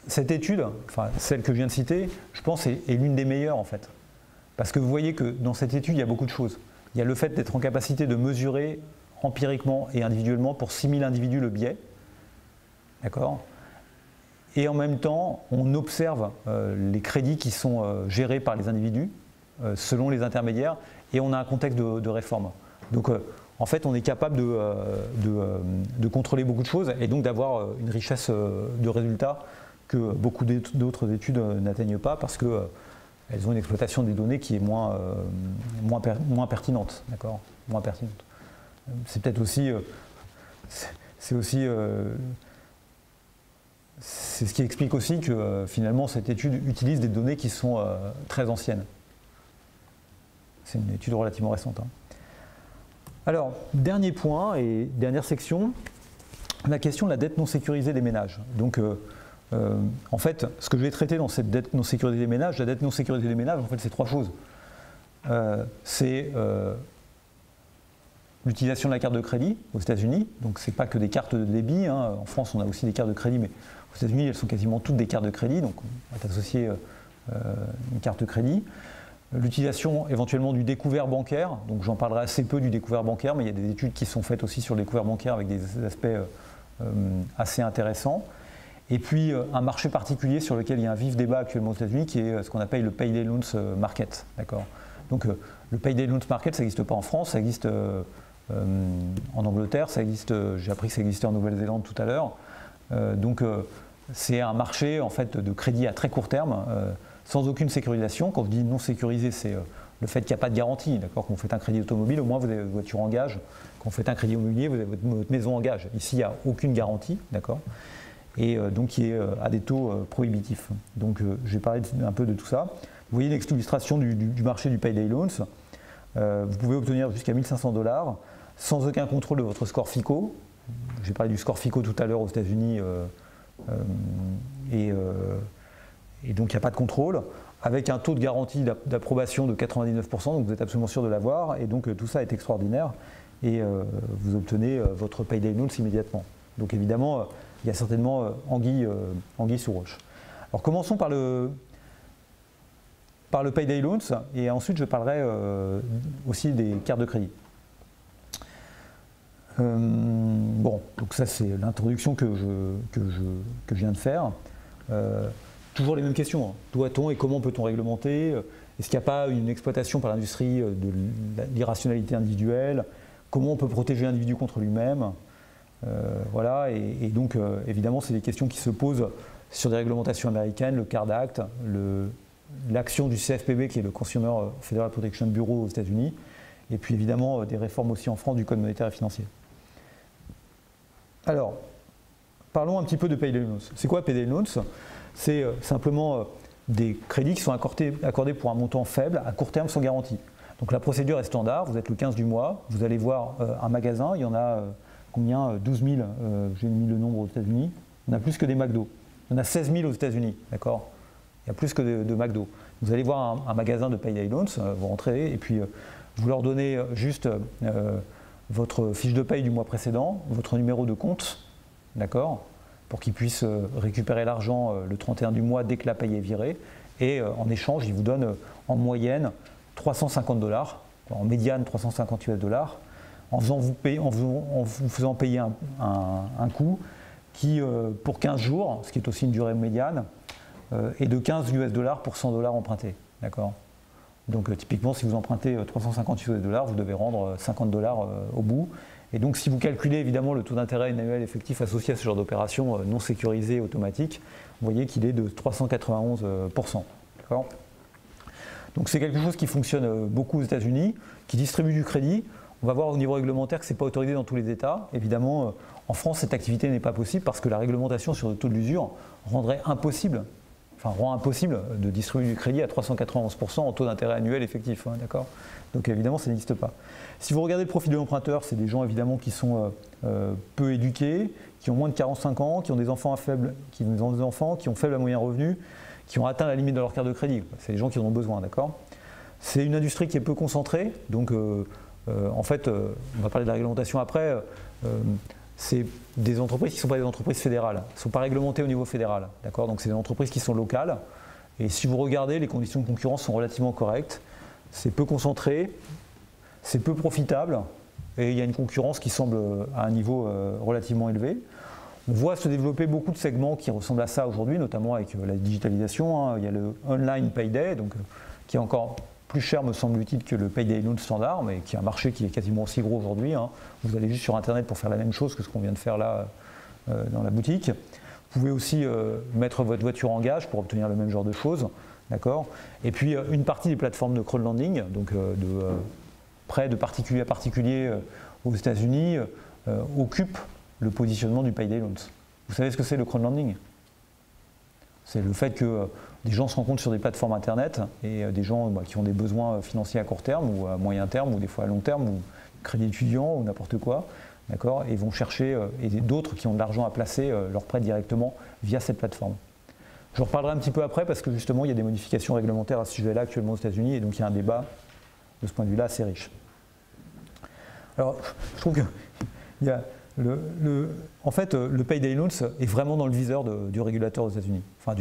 cette étude, enfin celle que je viens de citer, je pense est l'une des meilleures en fait. Parce que vous voyez que dans cette étude, il y a beaucoup de choses. Il y a le fait d'être en capacité de mesurer empiriquement et individuellement pour 6000 individus le biais. Et en même temps, on observe les crédits qui sont gérés par les individus selon les intermédiaires et on a un contexte de réforme. Donc en fait, on est capable de contrôler beaucoup de choses et donc d'avoir une richesse de résultats que beaucoup d'autres études n'atteignent pas parce que elles ont une exploitation des données qui est moins pertinente, moins pertinente. C'est peut-être aussi, c'est ce qui explique aussi que finalement cette étude utilise des données qui sont très anciennes. C'est une étude relativement récente. Hein. Alors, dernier point et dernière section, la question de la dette non sécurisée des ménages. Donc, en fait, ce que je vais traiter dans cette dette non sécurisée des ménages, la dette non sécurisée des ménages, en fait, c'est trois choses. C'est l'utilisation de la carte de crédit aux États-Unis. Donc, ce n'est pas que des cartes de débit. Hein. En France, on a aussi des cartes de crédit, mais aux États-Unis, elles sont quasiment toutes des cartes de crédit. Donc, on va associer une carte de crédit. L'utilisation éventuellement du découvert bancaire. Donc, j'en parlerai assez peu du découvert bancaire, mais il y a des études qui sont faites aussi sur le découvert bancaire avec des aspects assez intéressants. Et puis un marché particulier sur lequel il y a un vif débat actuellement aux États-Unis qui est ce qu'on appelle le Payday Loans Market. Donc le Payday Loans Market, ça n'existe pas en France, ça existe en Angleterre, ça existe, j'ai appris que ça existait en Nouvelle-Zélande tout à l'heure. Donc c'est un marché en fait de crédit à très court terme, sans aucune sécurisation. Quand je dis non sécurisé, c'est le fait qu'il n'y a pas de garantie. Quand vous faites un crédit automobile, au moins vous avez votre voiture en gage. Quand vous faites un crédit immobilier, vous avez votre maison en gage. Ici, il n'y a aucune garantie, et donc qui est à des taux prohibitifs. Donc je vais parler un peu de tout ça. Vous voyez l'illustration du marché du Payday Loans. Vous pouvez obtenir jusqu'à 1 500 $ sans aucun contrôle de votre score FICO. J'ai parlé du score FICO tout à l'heure aux États-Unis Et donc il n'y a pas de contrôle, avec un taux de garantie d'approbation de 99%, donc vous êtes absolument sûr de l'avoir, et donc tout ça est extraordinaire, et vous obtenez votre payday loans immédiatement. Donc évidemment, il y a certainement anguille sous roche. Alors commençons par le payday loans, et ensuite je parlerai aussi des cartes de crédit. Bon, donc ça c'est l'introduction que je viens de faire. Toujours les mêmes questions. Hein. Doit-on et comment peut-on réglementer? Est-ce qu'il n'y a pas une exploitation par l'industrie de l'irrationalité individuelle? Comment on peut protéger l'individu contre lui-même? Voilà, et donc évidemment c'est des questions qui se posent sur des réglementations américaines, le CARD Act, l'action du CFPB qui est le Consumer Federal Protection Bureau aux États-Unis, et puis évidemment des réformes aussi en France du Code monétaire et financier. Alors, parlons un petit peu de payday loans. C'est quoi payday loans? C'est simplement des crédits qui sont accordés pour un montant faible à court terme sans garantie. Donc la procédure est standard, vous êtes le 15 du mois, vous allez voir un magasin, il y en a combien? 12 000, j'ai mis le nombre aux États-Unis, il y en a plus que des McDo. Il y en a 16 000 aux États-Unis, d'accord? Il y a plus que de McDo. Vous allez voir un magasin de payday loans, vous rentrez et puis vous leur donnez juste votre fiche de paye du mois précédent, votre numéro de compte, d'accord, pour qu'ils puissent récupérer l'argent le 31 du mois dès que la paye est virée. Et en échange, ils vous donnent en moyenne 350 $, en médiane 350 US $, en vous faisant payer un coût qui, pour 15 jours, ce qui est aussi une durée médiane, est de 15 US $ pour 100 $ empruntés. D'accord ? Donc typiquement, si vous empruntez 350 US $, vous devez rendre 50 $ au bout. Et donc si vous calculez évidemment le taux d'intérêt annuel effectif associé à ce genre d'opération non sécurisée automatique, vous voyez qu'il est de 391%. D'accord ? Donc c'est quelque chose qui fonctionne beaucoup aux États-Unis, qui distribue du crédit. On va voir au niveau réglementaire que ce n'est pas autorisé dans tous les États. Évidemment, en France, cette activité n'est pas possible parce que la réglementation sur le taux de l'usure rend impossible de distribuer du crédit à 391% en taux d'intérêt annuel effectif. Hein, d'accord ? Donc évidemment, ça n'existe pas. Si vous regardez le profil de l'emprunteur, c'est des gens évidemment qui sont peu éduqués, qui ont moins de 45 ans, qui ont des enfants qui ont faible à moyen revenu, qui ont atteint la limite de leur carte de crédit. C'est des gens qui en ont besoin, d'accord ? C'est une industrie qui est peu concentrée, donc en fait, on va parler de la réglementation après, c'est des entreprises qui ne sont pas des entreprises fédérales, elles ne sont pas réglementées au niveau fédéral, d'accord ? Donc c'est des entreprises qui sont locales, et si vous regardez, les conditions de concurrence sont relativement correctes, c'est peu concentré, c'est peu profitable, et il y a une concurrence qui semble à un niveau relativement élevé. On voit se développer beaucoup de segments qui ressemblent à ça aujourd'hui, notamment avec la digitalisation. Hein. Il y a le online payday, donc, qui est encore plus cher, me semble-t-il, que le payday loan standard, mais qui est un marché qui est quasiment aussi gros aujourd'hui. Hein. Vous allez juste sur Internet pour faire la même chose que ce qu'on vient de faire là dans la boutique. Vous pouvez aussi mettre votre voiture en gage pour obtenir le même genre de choses. D'accord ? Et puis une partie des plateformes de crowdlending, donc de prêts de particulier à particulier aux États-Unis, occupent le positionnement du payday loans. Vous savez ce que c'est le crowdlending ? C'est le fait que des gens se rencontrent sur des plateformes internet et des gens qui ont des besoins financiers à court terme ou à moyen terme ou des fois à long terme ou crédit étudiant ou n'importe quoi, d'accord, et vont chercher, et d'autres qui ont de l'argent à placer leurs prêts directement via cette plateforme. Je reparlerai un petit peu après parce que justement il y a des modifications réglementaires à ce sujet-là actuellement aux États-Unis et donc il y a un débat de ce point de vue-là assez riche. Alors je trouve que il y a en fait, le payday loans est vraiment dans le viseur du régulateur aux États-Unis, enfin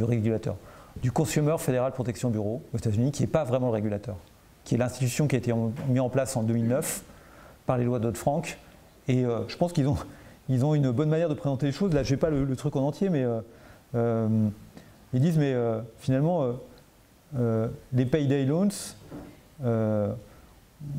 du Consumer Federal Protection Bureau aux États-Unis, qui n'est pas vraiment le régulateur, qui est l'institution qui a été mise en place en 2009 par les lois Dodd-Frank. Et je pense qu'ils ont une bonne manière de présenter les choses. Là, je n'ai pas le truc en entier, mais ils disent, mais finalement, les payday loans,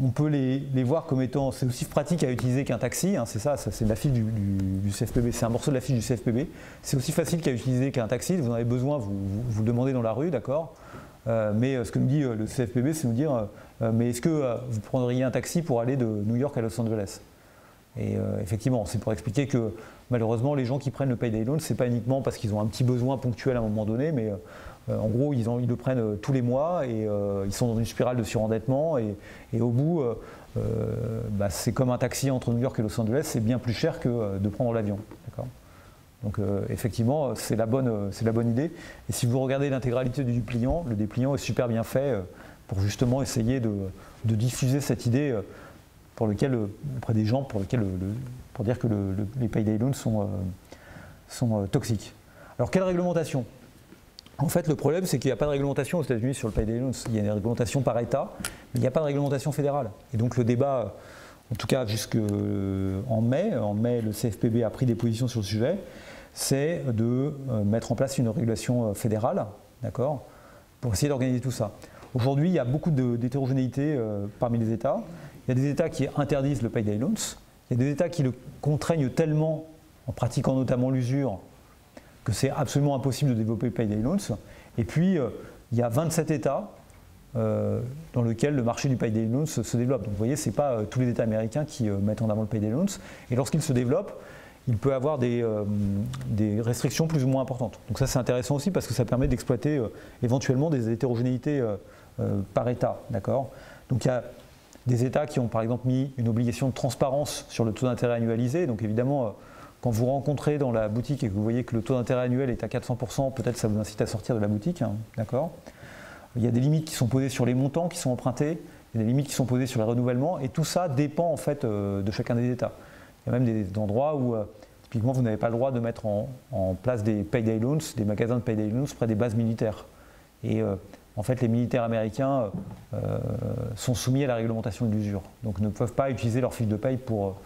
on peut les voir comme étant, c'est aussi pratique à utiliser qu'un taxi, hein, c'est ça, c'est de la fiche du CFPB, c'est un morceau de la fiche du CFPB, c'est aussi facile qu'à utiliser qu'un taxi, vous en avez besoin, vous le demandez dans la rue, d'accord, mais ce que nous dit le CFPB, c'est nous dire, mais est-ce que vous prendriez un taxi pour aller de New York à Los Angeles ? Et effectivement, c'est pour expliquer que malheureusement, les gens qui prennent le payday loan, c'est pas uniquement parce qu'ils ont un petit besoin ponctuel à un moment donné, mais en gros, ils le prennent tous les mois et ils sont dans une spirale de surendettement et au bout, c'est comme un taxi entre New York et Los Angeles, c'est bien plus cher que de prendre l'avion. Donc effectivement, c'est la bonne idée. Et si vous regardez l'intégralité du dépliant, le dépliant est super bien fait pour justement essayer de diffuser cette idée auprès des gens pour dire que les payday loans sont toxiques. Alors quelle réglementation? En fait, le problème, c'est qu'il n'y a pas de réglementation aux États-Unis sur le payday loans. Il y a une réglementation par État, mais il n'y a pas de réglementation fédérale. Et donc le débat, en tout cas jusqu'en mai, le CFPB a pris des positions sur le sujet, c'est de mettre en place une régulation fédérale, d'accord, pour essayer d'organiser tout ça. Aujourd'hui, il y a beaucoup d'hétérogénéité parmi les États. Il y a des États qui interdisent le payday loans. Il y a des États qui le contraignent tellement, en pratiquant notamment l'usure, que c'est absolument impossible de développer le payday loans. Et puis, il y a 27 États dans lesquels le marché du payday loans se développe. Donc vous voyez, ce n'est pas tous les États américains qui mettent en avant le payday loans. Et lorsqu'il se développe, il peut avoir des restrictions plus ou moins importantes. Donc ça, c'est intéressant aussi parce que ça permet d'exploiter éventuellement des hétérogénéités par État. D'accord ? Donc il y a des États qui ont par exemple mis une obligation de transparence sur le taux d'intérêt annualisé. Donc évidemment, quand vous rencontrez dans la boutique et que vous voyez que le taux d'intérêt annuel est à 400%, peut-être ça vous incite à sortir de la boutique. Hein, d'accord ? Il y a des limites qui sont posées sur les montants qui sont empruntés, il y a des limites qui sont posées sur les renouvellements, et tout ça dépend en fait de chacun des États. Il y a même des endroits où typiquement vous n'avez pas le droit de mettre en place des payday loans, des magasins de payday loans près des bases militaires. Et en fait, les militaires américains sont soumis à la réglementation de l'usure, donc ne peuvent pas utiliser leur fiche de paye pour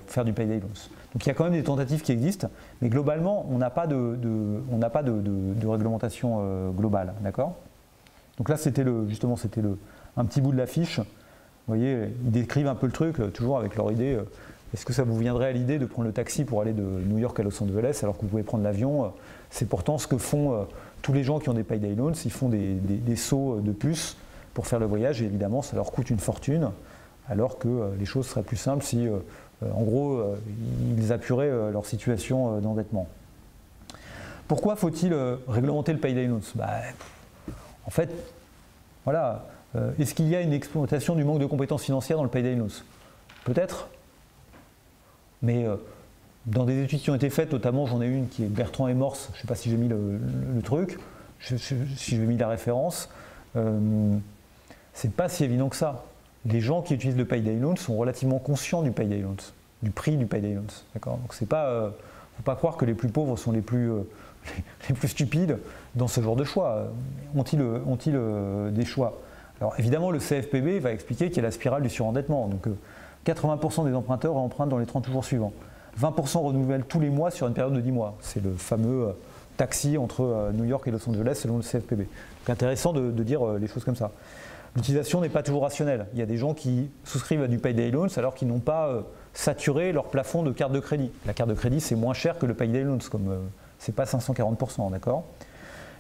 faire du payday loans. Donc il y a quand même des tentatives qui existent, mais globalement, on n'a pas de réglementation globale, d'accord ? Donc là, c'était un petit bout de l'affiche. Vous voyez, ils décrivent un peu le truc, toujours avec leur idée. Est-ce que ça vous viendrait à l'idée de prendre le taxi pour aller de New York à Los Angeles alors que vous pouvez prendre l'avion? C'est pourtant ce que font tous les gens qui ont des payday loans. Ils font des sauts de puce pour faire le voyage et évidemment, ça leur coûte une fortune alors que les choses seraient plus simples si, en gros, ils appuraient leur situation d'endettement. Pourquoi faut-il réglementer le payday loans? En fait, voilà, est-ce qu'il y a une exploitation du manque de compétences financières dans le payday loans? Peut-être, mais dans des études qui ont été faites, notamment j'en ai une qui est Bertrand et Morse, je ne sais pas si j'ai mis le truc, si j'ai mis la référence, c'est pas si évident que ça. Les gens qui utilisent le payday loans sont relativement conscients du payday loans, du prix du payday loans, d'accord? Donc c'est pas, faut pas croire que les plus pauvres sont les plus stupides dans ce genre de choix. Ont-ils des choix? Alors évidemment, le CFPB va expliquer qu'il y a la spirale du surendettement. Donc 80% des emprunteurs empruntent dans les 30 jours suivants. 20% renouvellent tous les mois sur une période de 10 mois. C'est le fameux taxi entre New York et Los Angeles selon le CFPB. Donc intéressant de dire les choses comme ça. L'utilisation n'est pas toujours rationnelle. Il y a des gens qui souscrivent à du payday loans alors qu'ils n'ont pas saturé leur plafond de carte de crédit. La carte de crédit, c'est moins cher que le payday loans, comme c'est pas 540%, d'accord?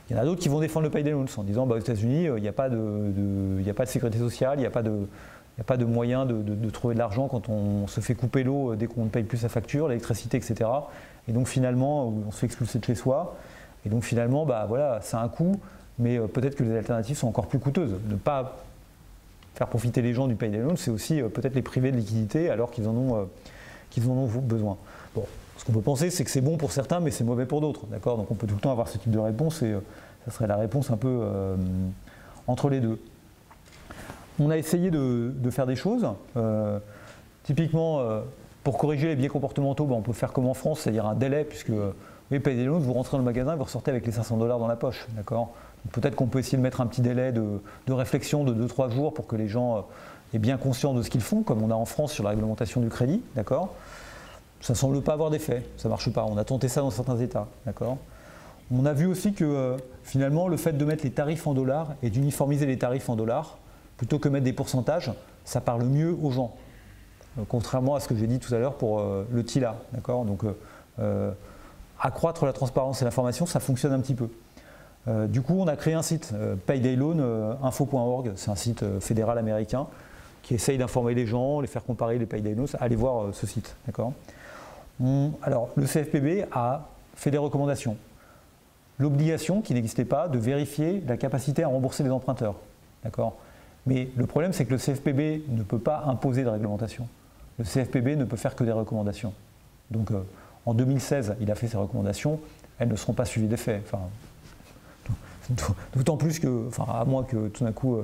Il y en a d'autres qui vont défendre le payday loans en disant aux États-Unis, il n'y a pas de sécurité sociale, il n'y a pas de moyen de trouver de l'argent quand on se fait couper l'eau dès qu'on ne paye plus sa facture, l'électricité, etc. Et donc finalement, on se fait expulser de chez soi. Et donc finalement, voilà, c'est un coût, mais peut-être que les alternatives sont encore plus coûteuses. Ne pas faire profiter les gens du payday loans, c'est aussi peut-être les priver de liquidité alors qu'ils en ont besoin. Bon, ce qu'on peut penser, c'est que c'est bon pour certains, mais c'est mauvais pour d'autres. D'accord ? Donc on peut tout le temps avoir ce type de réponse et ça serait la réponse un peu entre les deux. On a essayé de faire des choses. Typiquement, pour corriger les biais comportementaux, on peut faire comme en France, c'est-à-dire un délai, puisque oui, payday loans, vous rentrez dans le magasin et vous ressortez avec les $500 dans la poche. D'accord ? Peut-être qu'on peut essayer de mettre un petit délai de réflexion de 2-3 jours pour que les gens aient bien conscience de ce qu'ils font, comme on a en France sur la réglementation du crédit. D'accord ? Ça ne semble pas avoir d'effet, ça ne marche pas. On a tenté ça dans certains États. D'accord ? On a vu aussi que finalement, le fait de mettre les tarifs en dollars et d'uniformiser les tarifs en dollars, plutôt que mettre des pourcentages, ça parle mieux aux gens. Contrairement à ce que j'ai dit tout à l'heure pour le TILA. D'accord ? Donc, accroître la transparence et l'information, ça fonctionne un petit peu. Du coup, on a créé un site, paydayloan.info.org, c'est un site fédéral américain qui essaye d'informer les gens, les faire comparer les payday loans. Allez voir ce site. D'accord ? Alors, le CFPB a fait des recommandations. L'obligation, qui n'existait pas, de vérifier la capacité à rembourser les emprunteurs. D'accord ? Mais le problème, c'est que le CFPB ne peut pas imposer de réglementation. Le CFPB ne peut faire que des recommandations. Donc, en 2016, il a fait ses recommandations, elles ne seront pas suivies d'effet. Enfin, d'autant plus que, enfin, à moins que tout d'un coup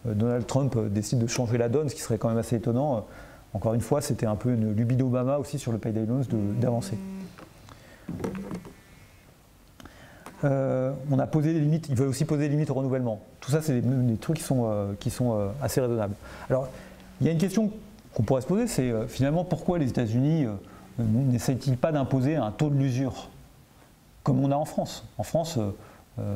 Donald Trump décide de changer la donne, ce qui serait quand même assez étonnant. Encore une fois, c'était un peu une lubie d'Obama aussi sur le payday loans d'avancer. On a posé des limites, ils veulent aussi poser des limites au renouvellement. Tout ça, c'est des trucs qui sont assez raisonnables. Alors, il y a une question qu'on pourrait se poser, c'est finalement pourquoi les États-Unis n'essayent-ils pas d'imposer un taux de l'usure comme on a en France. En France,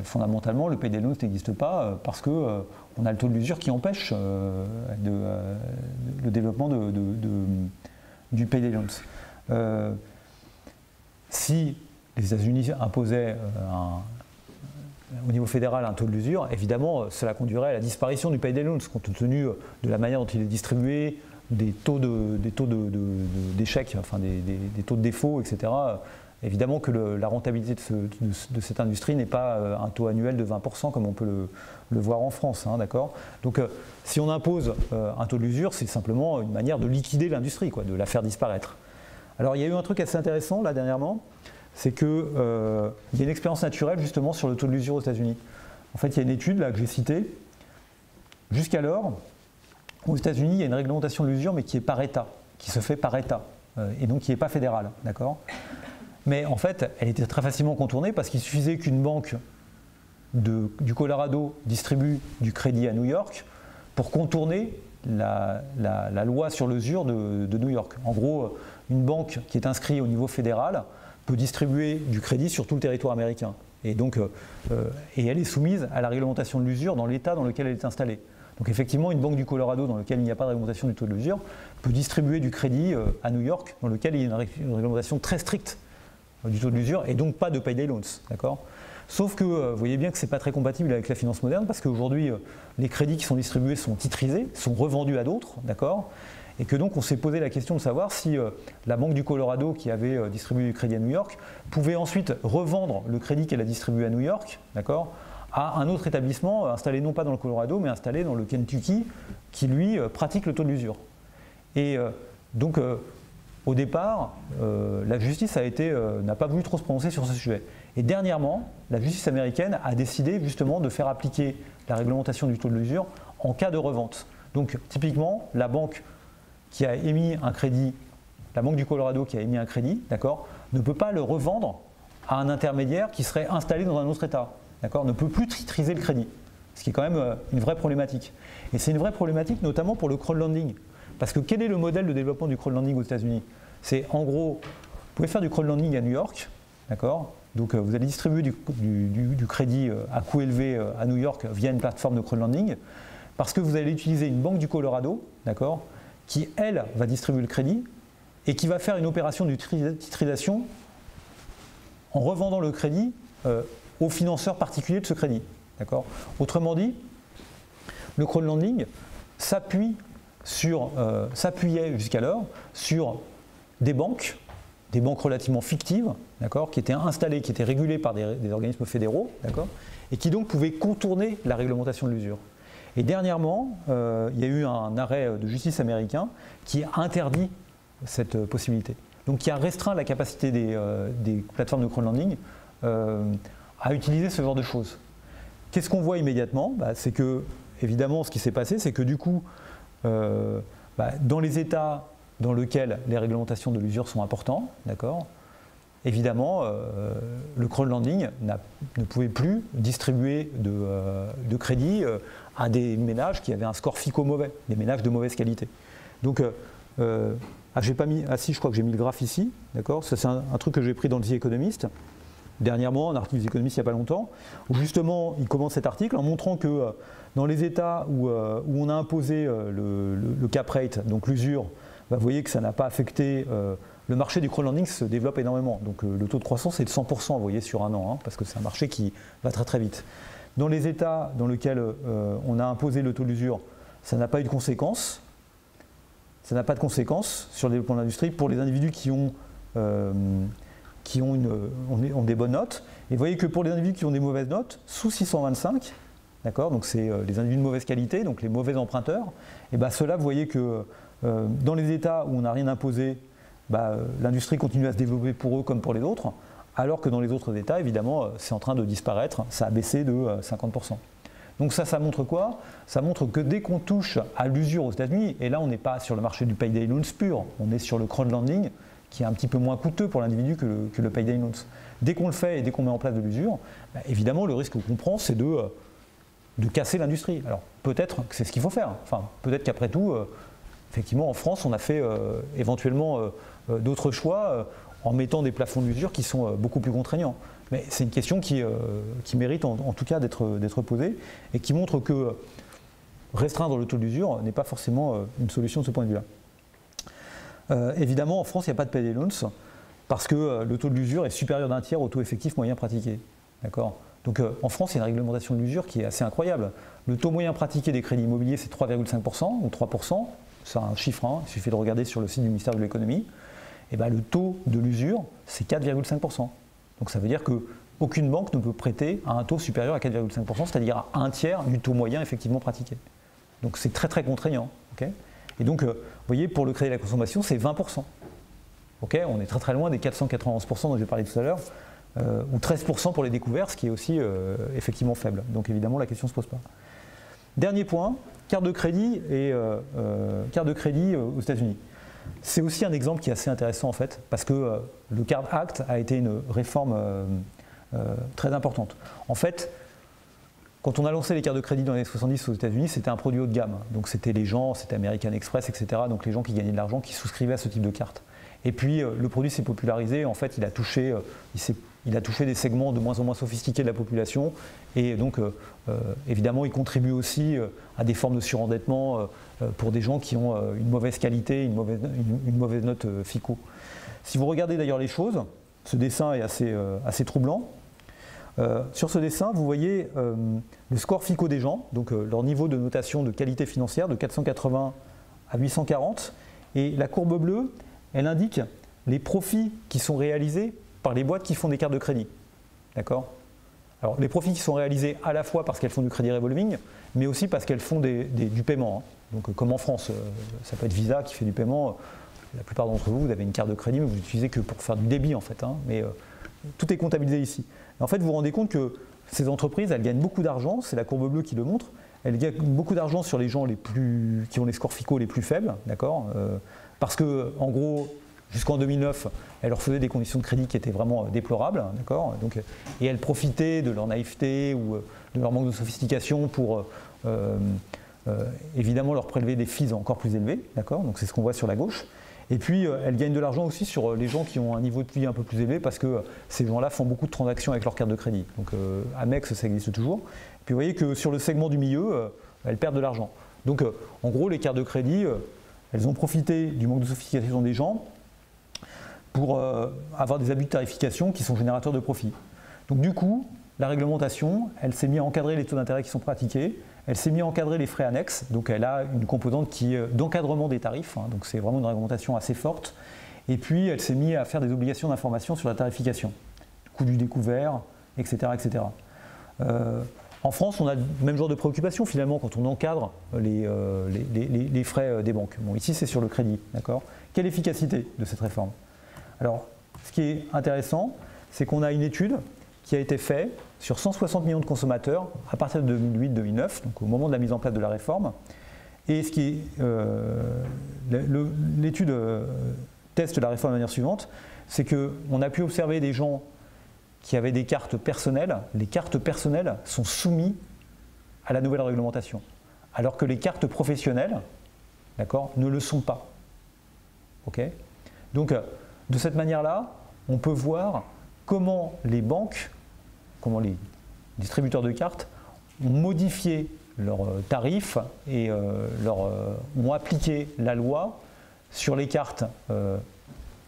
fondamentalement, le payday loans n'existe pas parce qu'on a le taux de l'usure qui empêche le développement du payday loans. Si les États-Unis imposaient au niveau fédéral un taux de l'usure, évidemment, cela conduirait à la disparition du payday loans, compte tenu de la manière dont il est distribué, des taux d'échec, enfin des taux de défaut, etc. Évidemment que la rentabilité de cette industrie n'est pas un taux annuel de 20% comme on peut le voir en France, hein, d'accord ? Donc si on impose un taux de l'usure, c'est simplement une manière de liquider l'industrie, de la faire disparaître. Alors il y a eu un truc assez intéressant là dernièrement, c'est qu'il y a une expérience naturelle justement sur le taux de l'usure aux États-Unis. En fait, il y a une étude là, que j'ai citée. Jusqu'alors, aux États-Unis, il y a une réglementation de l'usure, mais qui est par État, qui se fait par État, et donc qui n'est pas fédérale, d'accord ? Mais en fait, elle était très facilement contournée parce qu'il suffisait qu'une banque du Colorado distribue du crédit à New York pour contourner la loi sur l'usure de New York. En gros, une banque qui est inscrite au niveau fédéral peut distribuer du crédit sur tout le territoire américain. Et donc, et elle est soumise à la réglementation de l'usure dans l'État dans lequel elle est installée. Donc effectivement, une banque du Colorado dans laquelle il n'y a pas de réglementation du taux de l'usure peut distribuer du crédit à New York dans lequel il y a une réglementation très stricte du taux de l'usure et donc pas de payday loans, d'accord ? Sauf que vous voyez bien que ce n'est pas très compatible avec la finance moderne parce qu'aujourd'hui, les crédits qui sont distribués sont titrisés, sont revendus à d'autres, d'accord ? Et que donc on s'est posé la question de savoir si la banque du Colorado qui avait distribué du crédit à New York pouvait ensuite revendre le crédit qu'elle a distribué à New York, d'accord, à un autre établissement installé non pas dans le Colorado mais installé dans le Kentucky qui lui pratique le taux de l'usure. Et donc au départ, la justice n'a pas voulu trop se prononcer sur ce sujet. Et dernièrement, la justice américaine a décidé justement de faire appliquer la réglementation du taux de l'usure en cas de revente. Donc typiquement, la banque qui a émis un crédit, la banque du Colorado qui a émis un crédit, d'accord, ne peut pas le revendre à un intermédiaire qui serait installé dans un autre État, d'accord, ne peut plus titriser le crédit, ce qui est quand même une vraie problématique. Et c'est une vraie problématique notamment pour le crowdlending, parce que quel est le modèle de développement du crowdlending aux États-Unis ? C'est en gros, vous pouvez faire du crowdlending à New York, d'accord, donc vous allez distribuer du crédit à coût élevé à New York via une plateforme de crowdlending, parce que vous allez utiliser une banque du Colorado, d'accord, qui, elle, va distribuer le crédit et qui va faire une opération de titrisation en revendant le crédit aux financeurs particuliers de ce crédit. D'accord ? Autrement dit, le crowdlending s'appuyait jusqu'alors sur des banques relativement fictives, d'accord, qui étaient installées, qui étaient régulées par des organismes fédéraux, d'accord, et qui donc pouvaient contourner la réglementation de l'usure. Et dernièrement, il y a eu un arrêt de justice américain qui a interdit cette possibilité. Donc qui a restreint la capacité des plateformes de crowdlending à utiliser ce genre de choses. Qu'est-ce qu'on voit immédiatement ? C'est que, évidemment, ce qui s'est passé, c'est que du coup, dans les États dans lesquels les réglementations de l'usure sont importantes, d'accord, évidemment, le crowdlending ne pouvait plus distribuer de crédit à des ménages qui avaient un score FICO mauvais, des ménages de mauvaise qualité. Donc, j'ai pas mis, si, je crois que j'ai mis le graphe ici, d'accord. Ça, c'est un truc que j'ai pris dans le The Economist, dernièrement, un article du The Economist il n'y a pas longtemps, où justement, il commence cet article en montrant que dans les États où on a imposé le cap rate, donc l'usure, vous voyez que ça n'a pas affecté. Le marché du crowdlending se développe énormément. Donc le taux de croissance est de 100%, vous voyez, sur un an, hein, parce que c'est un marché qui va très très vite. Dans les États dans lesquels on a imposé le taux d'usure, ça n'a pas eu de conséquences. Ça n'a pas de conséquences sur le développement de l'industrie pour les individus qui ont des bonnes notes. Et vous voyez que pour les individus qui ont des mauvaises notes, sous 625, d'accord, donc c'est les individus de mauvaise qualité, donc les mauvais emprunteurs, et bien ceux-là, vous voyez que dans les États où on n'a rien imposé, l'industrie continue à se développer pour eux comme pour les autres, alors que dans les autres États, évidemment, c'est en train de disparaître, ça a baissé de 50%. Donc ça montre quoi? Ça montre que dès qu'on touche à l'usure aux États-Unis, et là on n'est pas sur le marché du payday loans pur, on est sur le crowdlending, qui est un petit peu moins coûteux pour l'individu que le payday loans. Dès qu'on le fait et dès qu'on met en place de l'usure, évidemment le risque qu'on prend c'est de casser l'industrie. Alors peut-être que c'est ce qu'il faut faire, enfin peut-être qu'après tout, effectivement en France on a fait éventuellement d'autres choix en mettant des plafonds d'usure qui sont beaucoup plus contraignants. Mais c'est une question qui mérite en tout cas d'être posée et qui montre que restreindre le taux d'usure n'est pas forcément une solution de ce point de vue-là. Évidemment, en France, il n'y a pas de payday loans parce que le taux de l'usure est supérieur d'un tiers au taux effectif moyen pratiqué. D'accord ? Donc en France, il y a une réglementation de l'usure qui est assez incroyable. Le taux moyen pratiqué des crédits immobiliers, c'est 3,5% ou 3%. C'est un chiffre, hein, il suffit de regarder sur le site du ministère de l'économie. Et le taux de l'usure, c'est 4,5%. Donc ça veut dire qu'aucune banque ne peut prêter à un taux supérieur à 4,5%, c'est-à-dire à un tiers du taux moyen effectivement pratiqué. Donc c'est très très contraignant. Okay ? Et donc, vous voyez, pour le crédit à la consommation, c'est 20%. Okay ? On est très très loin des 491% dont j'ai parlé tout à l'heure, ou 13% pour les découvertes, ce qui est aussi effectivement faible. Donc évidemment, la question ne se pose pas. Dernier point, carte de crédit aux États-Unis. C'est aussi un exemple qui est assez intéressant en fait, parce que le Card Act a été une réforme très importante. En fait, quand on a lancé les cartes de crédit dans les années 70 aux États-Unis, c'était un produit haut de gamme. Donc c'était les gens, c'était American Express, etc. Donc les gens qui gagnaient de l'argent, qui souscrivaient à ce type de carte. Et puis le produit s'est popularisé. En fait, il a touché des segments de moins en moins sophistiqués de la population. Et donc, évidemment, il contribue aussi à des formes de surendettement pour des gens qui ont une mauvaise qualité, une mauvaise note FICO. Si vous regardez d'ailleurs les choses, ce dessin est assez troublant. Sur ce dessin, vous voyez le score FICO des gens, donc leur niveau de notation de qualité financière de 480 à 840. Et la courbe bleue, elle indique les profits qui sont réalisés par les boîtes qui font des cartes de crédit. D'accord ? Alors, les profits qui sont réalisés à la fois parce qu'elles font du crédit revolving, mais aussi parce qu'elles font du paiement. Hein. Donc, comme en France, ça peut être Visa qui fait du paiement. La plupart d'entre vous, vous avez une carte de crédit, mais vous n'utilisez que pour faire du débit, en fait. Hein. Mais tout est comptabilisé ici. En fait, vous vous rendez compte que ces entreprises, elles gagnent beaucoup d'argent, c'est la courbe bleue qui le montre, elles gagnent beaucoup d'argent sur les gens qui ont les scores FICO les plus faibles, d'accord, parce que, en gros, jusqu'en 2009, elles leur faisaient des conditions de crédit qui étaient vraiment déplorables, d'accord, donc, et elles profitaient de leur naïveté ou de leur manque de sophistication pour évidemment leur prélever des fees encore plus élevés, d'accord, donc c'est ce qu'on voit sur la gauche. Et puis, elles gagnent de l'argent aussi sur les gens qui ont un niveau de vie un peu plus élevé parce que ces gens-là font beaucoup de transactions avec leur carte de crédit. Donc, Amex, ça existe toujours. Et puis, vous voyez que sur le segment du milieu, elles perdent de l'argent. Donc, en gros, les cartes de crédit, elles ont profité du manque de sophistication des gens pour avoir des abus de tarification qui sont générateurs de profit. Donc, du coup, la réglementation, elle s'est mise à encadrer les taux d'intérêt qui sont pratiqués. Elle s'est mise à encadrer les frais annexes, donc elle a une composante qui est d'encadrement des tarifs, hein, donc c'est vraiment une réglementation assez forte. Et puis elle s'est mise à faire des obligations d'information sur la tarification, coût du découvert, etc. etc. En France, on a le même genre de préoccupation finalement quand on encadre les frais des banques. Bon, ici c'est sur le crédit, d'accord ? Quelle efficacité de cette réforme ? Alors, ce qui est intéressant, c'est qu'on a une étude qui a été faite sur 160 millions de consommateurs à partir de 2008-2009, donc au moment de la mise en place de la réforme. Et ce qui est, l'étude teste la réforme de manière suivante, c'est qu'on a pu observer des gens qui avaient des cartes personnelles. Les cartes personnelles sont soumises à la nouvelle réglementation, alors que les cartes professionnelles, d'accord, ne le sont pas. Okay ? Donc, de cette manière-là, on peut voir comment les banques, comment les distributeurs de cartes ont modifié leurs tarifs et ont appliqué la loi sur les cartes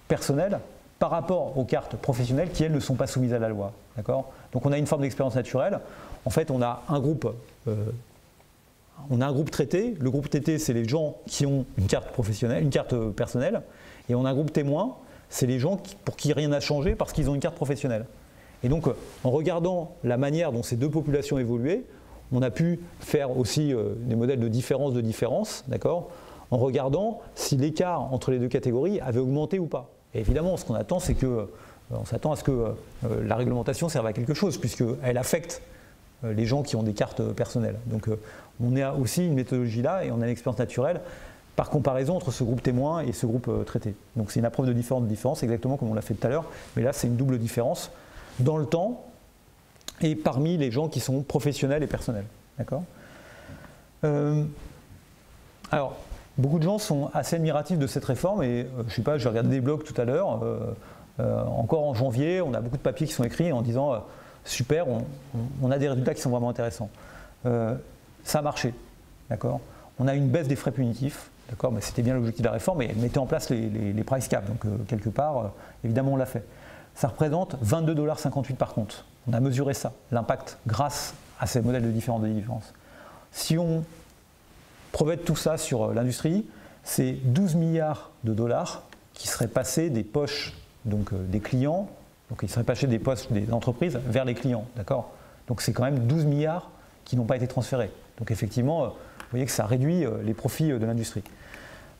personnelles par rapport aux cartes professionnelles qui, elles, ne sont pas soumises à la loi. D'accord ? Donc on a une forme d'expérience naturelle. En fait, on a un groupe traité. Le groupe traité, c'est les gens qui ont une carte professionnelle, une carte personnelle. Et on a un groupe témoin, c'est les gens pour qui rien n'a changé parce qu'ils ont une carte professionnelle. Et donc, en regardant la manière dont ces deux populations évoluaient, on a pu faire aussi des modèles de différence, d'accord, en regardant si l'écart entre les deux catégories avait augmenté ou pas. Et évidemment, ce qu'on attend, c'est que on s'attend à ce que la réglementation serve à quelque chose, puisqu'elle affecte les gens qui ont des cartes personnelles. Donc on a aussi une méthodologie là, et on a une expérience naturelle par comparaison entre ce groupe témoin et ce groupe traité. Donc c'est une approche de différence, exactement comme on l'a fait tout à l'heure, mais là c'est une double différence dans le temps et parmi les gens qui sont professionnels et personnels. D'accord ? Alors, beaucoup de gens sont assez admiratifs de cette réforme, et je ne sais pas, j'ai regardé des blogs tout à l'heure, encore en janvier, on a beaucoup de papiers qui sont écrits en disant super, on a des résultats qui sont vraiment intéressants. Ça a marché, d'accord ? On a une baisse des frais punitifs, d'accord ? Mais c'était bien l'objectif de la réforme, et elle mettait en place les price caps, donc quelque part, évidemment, on l'a fait. Ça représente 22,58 $ par compte. On a mesuré ça, l'impact, grâce à ces modèles de différence. Si on projette tout ça sur l'industrie, c'est 12 milliards de dollars qui seraient passés des poches des clients, donc ils seraient passés des poches des entreprises vers les clients, d'accord ? Donc c'est quand même 12 milliards qui n'ont pas été transférés. Donc effectivement, vous voyez que ça réduit les profits de l'industrie.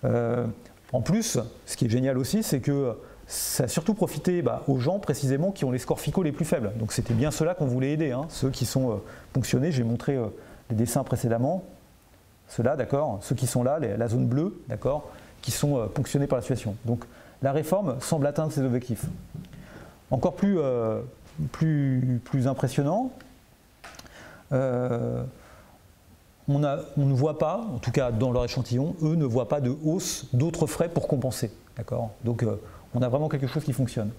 En plus, ce qui est génial aussi, c'est que ça a surtout profité aux gens précisément qui ont les scores FICO les plus faibles. Donc c'était bien ceux-là qu'on voulait aider, hein, ceux qui sont ponctionnés. J'ai montré les dessins précédemment. Ceux-là, d'accord, ceux qui sont là, la zone bleue, d'accord, qui sont ponctionnés par la situation. Donc la réforme semble atteindre ses objectifs. Encore plus impressionnant, on ne voit pas, en tout cas dans leur échantillon, eux ne voient pas de hausse d'autres frais pour compenser. D'accord ? Donc on a vraiment quelque chose qui fonctionne.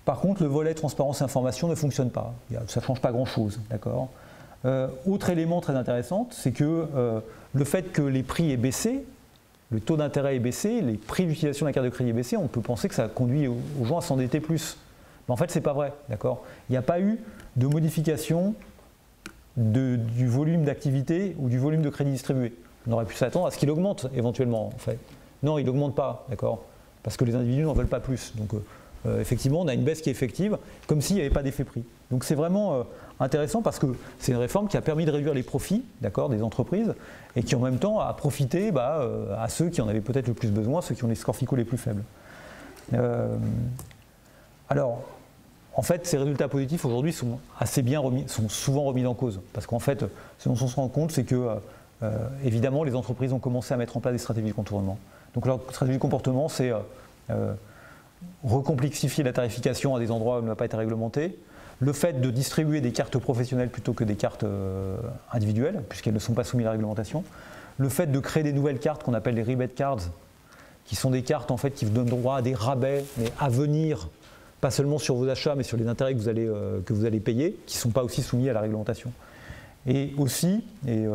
Par contre, le volet transparence et information ne fonctionne pas. Ça ne change pas grand-chose. D'accord ? Autre élément très intéressant, c'est que le fait que les prix aient baissé, le taux d'intérêt est baissé, les prix d'utilisation de la carte de crédit est baissé, on peut penser que ça conduit aux gens à s'endetter plus. Mais en fait, ce n'est pas vrai. D'accord ? Il n'y a pas eu de modification du volume d'activité ou du volume de crédit distribué. On aurait pu s'attendre à ce qu'il augmente éventuellement. En fait. Non, il n'augmente pas, d'accord ? Parce que les individus n'en veulent pas plus. Donc effectivement, on a une baisse qui est effective, comme s'il n'y avait pas d'effet prix. Donc c'est vraiment intéressant parce que c'est une réforme qui a permis de réduire les profits, d'accord, des entreprises, et qui en même temps a profité à ceux qui en avaient peut-être le plus besoin, ceux qui ont les scores FICO les plus faibles. Alors, en fait, ces résultats positifs aujourd'hui sont souvent remis en cause. Parce qu'en fait, ce dont on se rend compte, c'est que, évidemment, les entreprises ont commencé à mettre en place des stratégies de contournement. Donc leur stratégie de comportement, c'est recomplexifier la tarification à des endroits où elle n'a pas été réglementée, le fait de distribuer des cartes professionnelles plutôt que des cartes individuelles, puisqu'elles ne sont pas soumises à la réglementation, le fait de créer des nouvelles cartes qu'on appelle les rebate cards, qui sont des cartes en fait, qui vous donnent droit à des rabais, mais à venir, pas seulement sur vos achats, mais sur les intérêts que vous allez payer, qui ne sont pas aussi soumis à la réglementation. Et aussi, il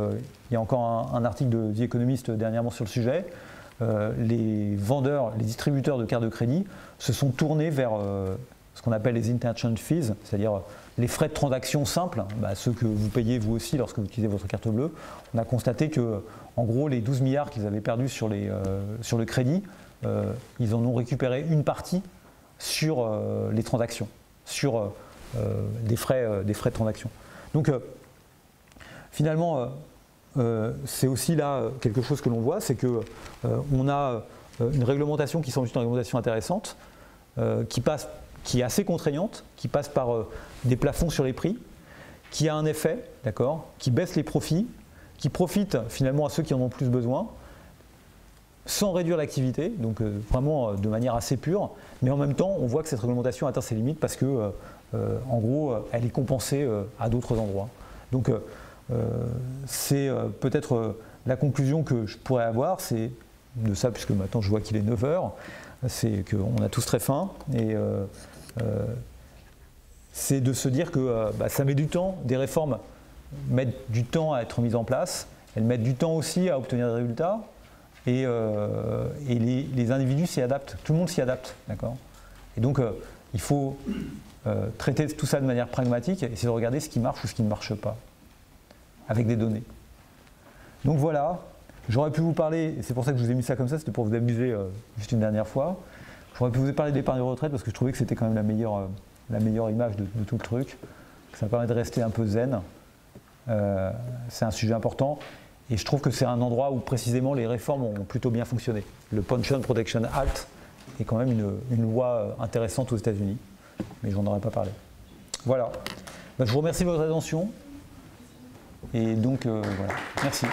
y a encore un article de The Economist dernièrement sur le sujet, les vendeurs, les distributeurs de cartes de crédit se sont tournés vers ce qu'on appelle les interchange fees, c'est-à-dire les frais de transaction simples, ceux que vous payez vous aussi lorsque vous utilisez votre carte bleue. On a constaté que, en gros, les 12 milliards qu'ils avaient perdus sur le crédit, ils en ont récupéré une partie sur les transactions, sur des frais de transaction. Donc, finalement, c'est aussi là quelque chose que l'on voit, c'est qu'on a une réglementation qui semble être une réglementation intéressante, qui est assez contraignante, qui passe par des plafonds sur les prix, qui a un effet, d'accord, qui baisse les profits, qui profite finalement à ceux qui en ont plus besoin, sans réduire l'activité, donc vraiment de manière assez pure, mais en même temps on voit que cette réglementation atteint ses limites parce que en gros elle est compensée à d'autres endroits. Donc c'est peut-être la conclusion que je pourrais avoir, c'est de ça, puisque maintenant je vois qu'il est 9h, c'est qu'on a tous très faim, et c'est de se dire que ça met du temps, des réformes mettent du temps à être mises en place, elles mettent du temps aussi à obtenir des résultats, et les individus s'y adaptent, tout le monde s'y adapte, d'accord ? Et donc il faut traiter tout ça de manière pragmatique et essayer de regarder ce qui marche ou ce qui ne marche pas, avec des données. Donc voilà, j'aurais pu vous parler, et c'est pour ça que je vous ai mis ça comme ça, c'était pour vous amuser juste une dernière fois. J'aurais pu vous parler d'épargne de retraite parce que je trouvais que c'était quand même la meilleure image de tout le truc. Ça permet de rester un peu zen. C'est un sujet important. Et je trouve que c'est un endroit où précisément les réformes ont plutôt bien fonctionné. Le Pension Protection Act est quand même une loi intéressante aux États-Unis, mais j'en aurais pas parlé. Voilà. Je vous remercie de votre attention. Et donc, voilà. Merci.